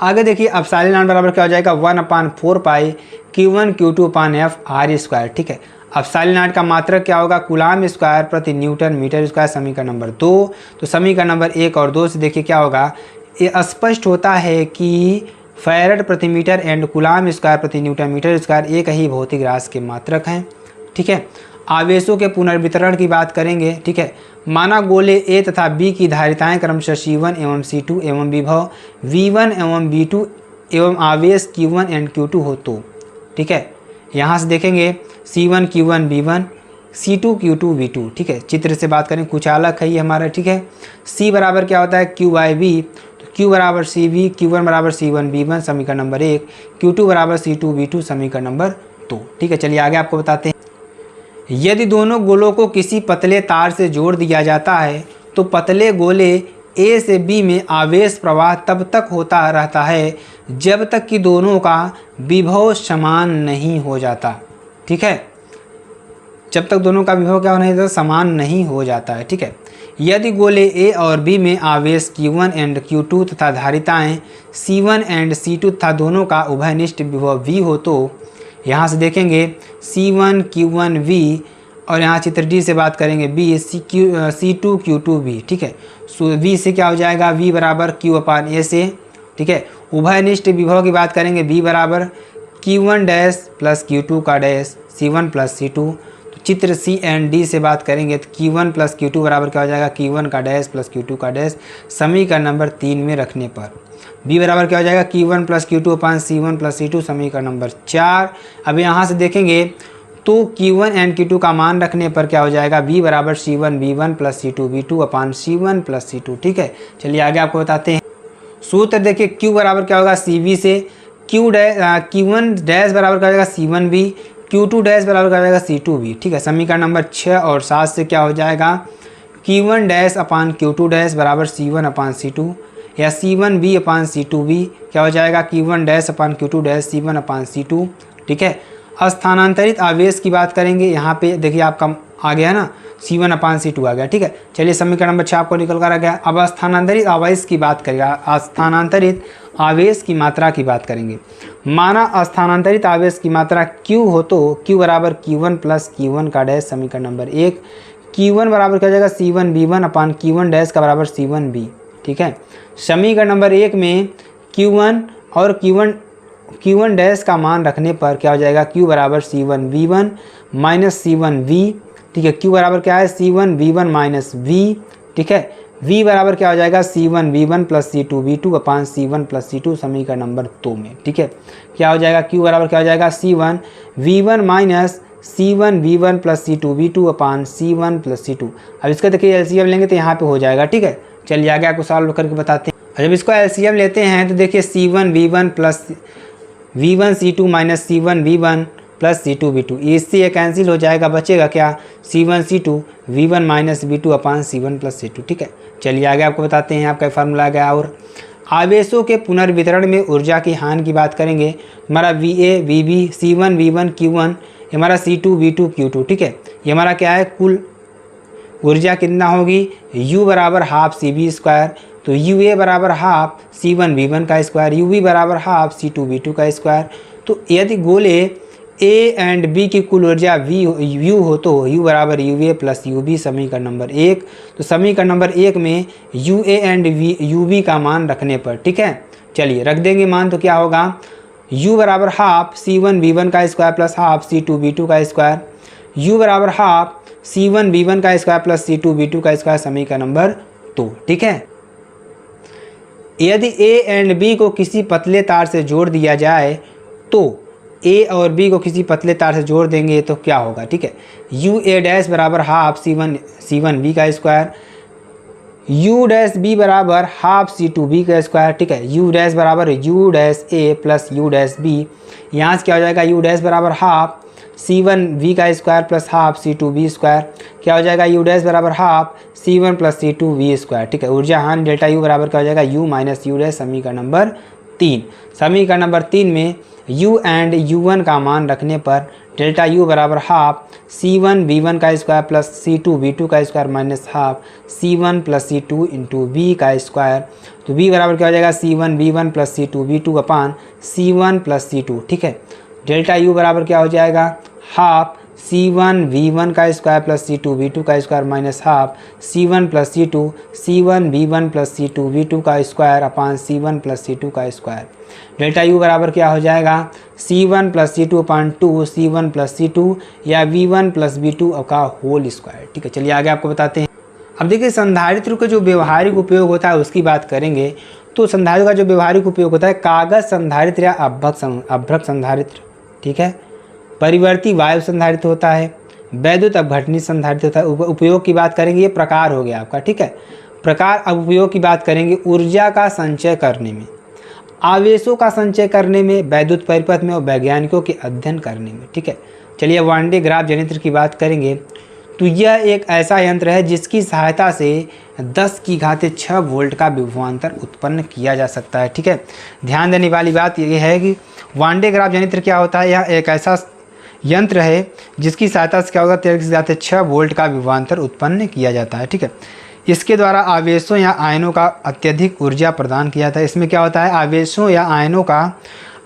[SPEAKER 1] आगे देखिए एप्सिलॉन बराबर क्या हो जाएगा 1/4π Q1 Q2 upon F are square, ठीक है। एप्सिलॉन का मात्रक क्या होगा कूलाम स्क्वायर प्रति न्यूटन मीटर स्क्वायर समीकरण नंबर 2। तो समीकरण नंबर 1 और 2 से देखिए क्या होगा ये स्पष्ट होता है कि फैरड प्रति मीटर एंड कूलाम स्क्वायर प्रति न्यूटन मीटर स्क्वायर एक ही भौतिक राशि के मात्रक हैं, ठीक है। आवेशों के पुनर्वितरण की बात करेंगे, ठीक है। माना गोले ए तथा बी की धारिताएं क्रमशः C1 एवं C2 एवं विभव V1 एवं V2 एवं आवेश Q1 एंड Q2 हो तो, ठीक है। यहाँ से देखेंगे C1 Q1 V1, C2 Q2 V2, ठीक है। चित्र से बात करें कुछ अलग है ये हमारा, ठीक है। C बराबर क्या होता है Q/V, तो Q बराबर CV, Q1 बराबर C1 V1 समीकरण नंबर 1, Q2 बराबर C2 V2 समीकरण नंबर 2, ठीक है। चलिए आगे आपको बताते हैं। यदि दोनों गोलों को किसी पतले तार से जोड़ दिया जाता है तो पतले गोले ए से बी में आवेश प्रवाह तब तक होता रहता है जब तक कि दोनों का विभव समान नहीं हो जाता, ठीक है। जब तक दोनों का विभव क्या नहीं होता समान नहीं हो जाता है, ठीक है। यदि गोले ए और बी में आवेश Q1 एंड Q2 तथा धारिताएं C1 एंड C2 तथा दोनों का उभयनिष्ठ विभव V हो तो यहाँ से देखेंगे C1 Q1 V और यहाँ चित्र डी से बात करेंगे B C2 Q2 V, ठीक है। सो V से क्या हो जाएगा V बराबर Q/A से, ठीक है। उभयनिष्ठ विभव की बात करेंगे B बराबर Q1 डैश प्लस Q2 का डैश C1 प्लस C2। तो चित्र C एंड D से बात करेंगे तो Q1 प्लस Q2 बराबर क्या हो जाएगा Q1 का डैश प्लस Q2 का डैश समीकरण नंबर 3 में रखने पर B बराबर क्या हो जाएगा Q1 प्लस Q2 अपान C1 प्लस C2 समीकरण नंबर 4। अब यहाँ से देखेंगे तो Q1 एंड Q2 का मान रखने पर क्या हो जाएगा B बराबर C1 V1 plus C2 V2 अपान C1 प्लस C2, ठीक है। चलिए आगे आपको बताते हैं। सूत्र देखिए Q बराबर क्या होगा CV से Q1 डैश बराबर क्या हो जाएगा C1V, Q2 डैश बराबर क्या हो जाएगा C2V, ठीक है। समीकरण नंबर 6 और 7 से क्या हो जाएगा Q1 डैश अपान Q2 डैश बराबर C1 अपान C2 या C1V अपान C2V क्या हो जाएगा Q1 डैश अपान Q2 डैश C1 अपान C2, ठीक है। स्थानांतरित आवेश की बात करेंगे, यहाँ पे देखिए आपका आ गया ना C1 अपान C2 आ गया, ठीक है। चलिए समीकरण नंबर 6 आपको निकल कर आ गया। अब स्थानांतरित आवेश की बात करेंगे, स्थानांतरित आवेश की मात्रा की बात करेंगे। माना स्थानांतरित आवेश की मात्रा Q हो तो Q बराबर Q1 प्लस Q1 का डैश समीकरण नंबर 1। Q1 बराबर क्या हो जाएगा C1 V1 अपान Q1 डैश का बराबर C1 V, ठीक है। समीकरण नंबर 1 में Q1 और Q1 डैश का मान रखने पर क्या हो जाएगा Q बराबर C1 V1 minus C1 V, ठीक है। Q बराबर क्या है C1 V1 माइनस V, ठीक है। V बराबर क्या हो जाएगा C1V1 प्लस C2V2 अपान C1 प्लस C2 समीकरण नंबर 2 में। ठीक है, क्या हो जाएगा Q बराबर क्या हो जाएगा C1V1 minus C1V1 plus C2V2 अपान C1 प्लस C2। अब इसका देखिए एलसीएम लेंगे तो यहाँ पे हो जाएगा। ठीक है, चलिए आगे आपको सॉल्व करके बताते हैं। जब इसको एलसीएम लेते हैं तो देखिए C1V1 plus V1C2 minus C1V1 plus C2V2, इससे ये कैंसिल हो जाएगा, बचेगा क्या C1C2 V1 माइनस V2 अपान C1 प्लस C2। ठीक है, चलिए आगे आपको बताते हैं आपका फार्मूला आ गया। और आवेशों के पुनर्वितरण में ऊर्जा की हानि की बात करेंगे। हमारा VA VB C1 V1 Q1, हमारा C2 V2 Q2। ठीक है, ये हमारा क्या है, कुल ऊर्जा कितना होगी U बराबर हाफ CV स्क्वायर, तो UA बराबर हाफ C1 V1 का स्क्वायर, UB बराबर हाफ C2 V2 का स्क्वायर। तो यदि गोले A एंड B की कुल ऊर्जा U हो तो U बराबर UA प्लस UB समीकरण नंबर 1। तो समीकरण नंबर 1 में UA एंड UB का मान रखने पर, ठीक है, चलिए रख देंगे मान, तो क्या होगा U बराबर हाफ C1 V1 का square plus half C2 V2 का स्क्वायर, U बराबर हाफ C1 V1 का स्क्वायर प्लस C2 V2 का स्क्वायर समीकरण नंबर 2। ठीक है, यदि A एंड B को किसी पतले तार से जोड़ दिया जाए तो A और B को किसी पतले तार से जोड़ देंगे तो क्या होगा। ठीक है, UA डैश बराबर हाफ C1 B का स्क्वायर, U डैश B बराबर हाफ C2 B का स्क्वायर। ठीक है, U डैश बराबर U dash A plus U dash B, यहाँ से क्या हो जाएगा U डैश बराबर हाफ C1 V का square plus half C2 B square, क्या हो जाएगा U डैश बराबर half C1 plus C2 V square. ठीक है, ऊर्जा हानि डेल्टा U बराबर क्या हो जाएगा U माइनस U डैश समीकरण नंबर 3। समीकरण नंबर 3 में U एंड U1 का मान रखने पर डेल्टा U बराबर हाफ C1 V1 का स्क्वायर प्लस C2 V2 का square minus half C1 plus C2 into B का स्क्वायर। तो B बराबर क्या हो जाएगा C1 V1 plus C2 V2 अपान C1 प्लस C2। ठीक है, डेल्टा U बराबर क्या हो जाएगा हाफ C1 V1 का स्क्वायर प्लस C2 V2 का square minus half C1 plus C2 C1 V1 plus C2 V2 का square upon C1 plus C2 का स्क्वायर। डेल्टा U बराबर क्या हो जाएगा C1 प्लस C2 अपान 2 C1 प्लस C2 या V1 प्लस V2 का होल स्क्वायर। ठीक है, चलिए आगे आपको बताते हैं। अब देखिए संधारित्र का जो व्यवहारिक उपयोग होता है उसकी बात करेंगे। तो संधारित्र का जो व्यवहारिक उपयोग होता है कागज संधारित्र या अभ्रक संधारित्र, ठीक है, परिवर्ती वायु संधारित्र होता है, वैद्युत अपघटनी संधारित्र होता है। उपयोग की बात करेंगे, ये प्रकार हो गया आपका। ठीक है, प्रकार। अब उपयोग की बात करेंगे ऊर्जा का संचय करने में, आवेशों का संचय करने में, वैद्युत परिपथ में और वैज्ञानिकों के अध्ययन करने में। ठीक है, चलिए वान डे ग्राफ जनयंत्र की बात करेंगे। तो यह एक ऐसा यंत्र है जिसकी सहायता से 10 की घात 6 वोल्ट का विभवांतर उत्पन्न किया जा सकता है। ठीक है, ध्यान देने वाली बात यह है कि वान डे ग्राफ जनयंत्र क्या होता है, यह एक ऐसा यंत्र है जिसकी सहायता से क्या होगा 13 की घात 6 वोल्ट का विभवांतर उत्पन्न किया जाता है। ठीक है, इसके द्वारा आवेशों या आयनों का अत्यधिक ऊर्जा प्रदान किया जाता है। इसमें क्या होता है, आवेशों या आयनों का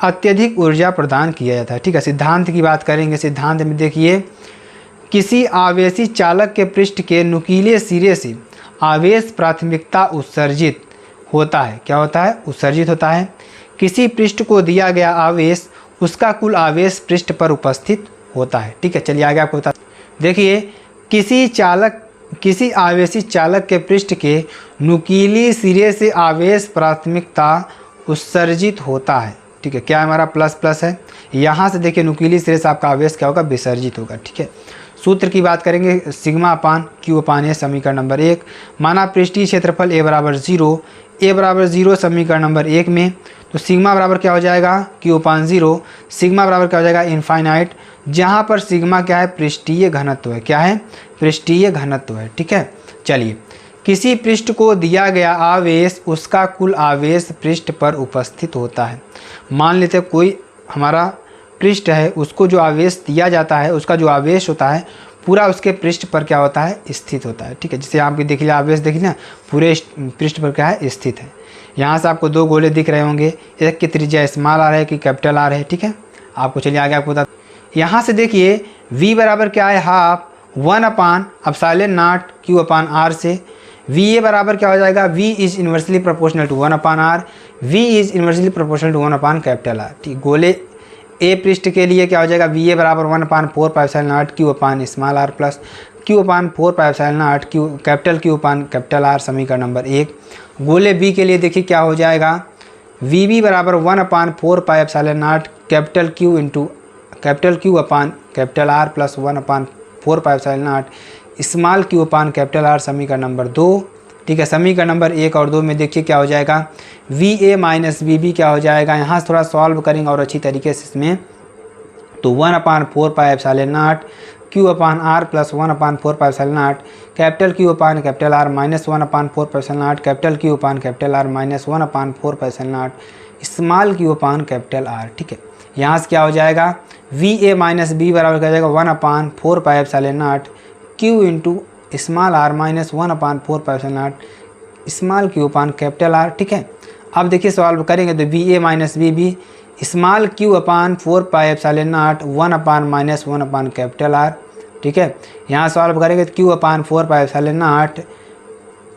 [SPEAKER 1] अत्यधिक ऊर्जा प्रदान किया जाता है। ठीक है, सिद्धांत की बात करेंगे। सिद्धांत में देखिए, किसी आवेशी चालक के पृष्ठ के नुकीले सिरे से आवेश प्राथमिकता उत्सर्जित होता है। क्या होता है, उत्सर्जित होता है। किसी पृष्ठ को दिया गया आवेश उसका कुल आवेश पृष्ठ पर उपस्थित होता है। ठीक है, चलिए आगे आपको बता। देखिए, किसी आवेशी चालक के पृष्ठ के नुकीली सिरे से आवेश प्राथमिकता उत्सर्जित होता है। ठीक है, क्या हमारा प्लस प्लस है, यहाँ से देखिए नुकीली सिरे से आपका आवेश क्या होगा, विसर्जित होगा। ठीक है, सूत्र की बात करेंगे सिग्मा अपान क्यू अपान ए समीकरण नंबर 1। माना पृष्ठीय क्षेत्रफल ए बराबर 0 समीकरण नंबर 1 में, तो सिग्मा बराबर क्या हो जाएगा क्यू अपान 0, सिग्मा बराबर क्या हो जाएगा इनफाइनाइट, जहाँ पर सिग्मा क्या है, पृष्ठीय घनत्व है। क्या है, पृष्ठीय घनत्व है। ठीक है, चलिए, किसी पृष्ठ को दिया गया आवेश उसका कुल आवेश पृष्ठ पर उपस्थित होता है। मान लेते हैं कोई हमारा पृष्ठ है, उसको जो आवेश दिया जाता है उसका जो आवेश होता है पूरा उसके पृष्ठ पर क्या होता है, स्थित होता है। ठीक है, जैसे आपके देख लिया आवेश देख लिया पूरे पृष्ठ पर क्या है, स्थित है। यहाँ से आपको 2 गोले दिख रहे होंगे, एक की त्रिज्या स्मॉल आर है कि कैपिटल आर है। ठीक है, आपको चलिए आगे आपको बता। यहाँ से देखिए V बराबर क्या है, half 1 upon epsilon not Q upon R से। VA बराबर क्या हो जाएगा, V is inversely proportional to 1 upon R, V is inversely proportional to 1 upon capital R। ठीक, गोले ए पृष्ठ के लिए क्या हो जाएगा, VA बराबर 1 upon 4 pi epsilon not Q upon small r plus Q/4πε0 Q capital Q/कैपिटल R समीकरण नंबर 1। गोले B के लिए देखिए क्या हो जाएगा, VB बराबर 1/4πε0 capital Q into capital Q/कैपिटल R plus 1/4πε0 small Q/कैपिटल R समीकरण नंबर 2। ठीक है, समीकरण नंबर 1 और 2 में देखिए क्या हो जाएगा, VA माइनस VB क्या हो जाएगा, यहाँ से थोड़ा सॉल्व करेंगे और अच्छी तरीके से इसमें, तो 1/4πε0 Q/R plus 1/4πε0 capital Q/कैपिटल R minus 1/4πε0 capital Q/कैपिटल R minus 1/4πε0 small Q/कैपिटल R। ठीक है, यहाँ से क्या हो जाएगा, VA माइनस B बराबर क्या हो जाएगा 1/4πε0 Q into small R minus 1/4πε0 small Q/कैपिटल R। ठीक है, अब देखिए सॉल्व करेंगे तो VA minus BB small Q/4πε0 capital R। ठीक है, यहाँ सॉल्व करेंगे तो Q/4πε0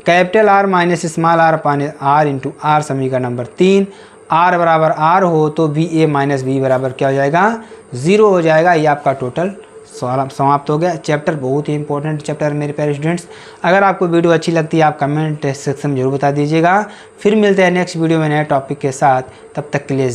[SPEAKER 1] capital R minus small R into R समीकरण नंबर 3। R बराबर R हो तो VA माइनस B बराबर क्या हो जाएगा, 0 हो जाएगा। ये आपका टोटल समाप्त हो गया। चैप्टर बहुत ही इंपॉर्टेंट चैप्टर मेरे प्यारे स्टूडेंट्स। अगर आपको वीडियो अच्छी लगती है आप कमेंट सेक्शन में जरूर बता दीजिएगा। फिर मिलते हैं नेक्स्ट वीडियो में नए टॉपिक के साथ, तब तक के लिए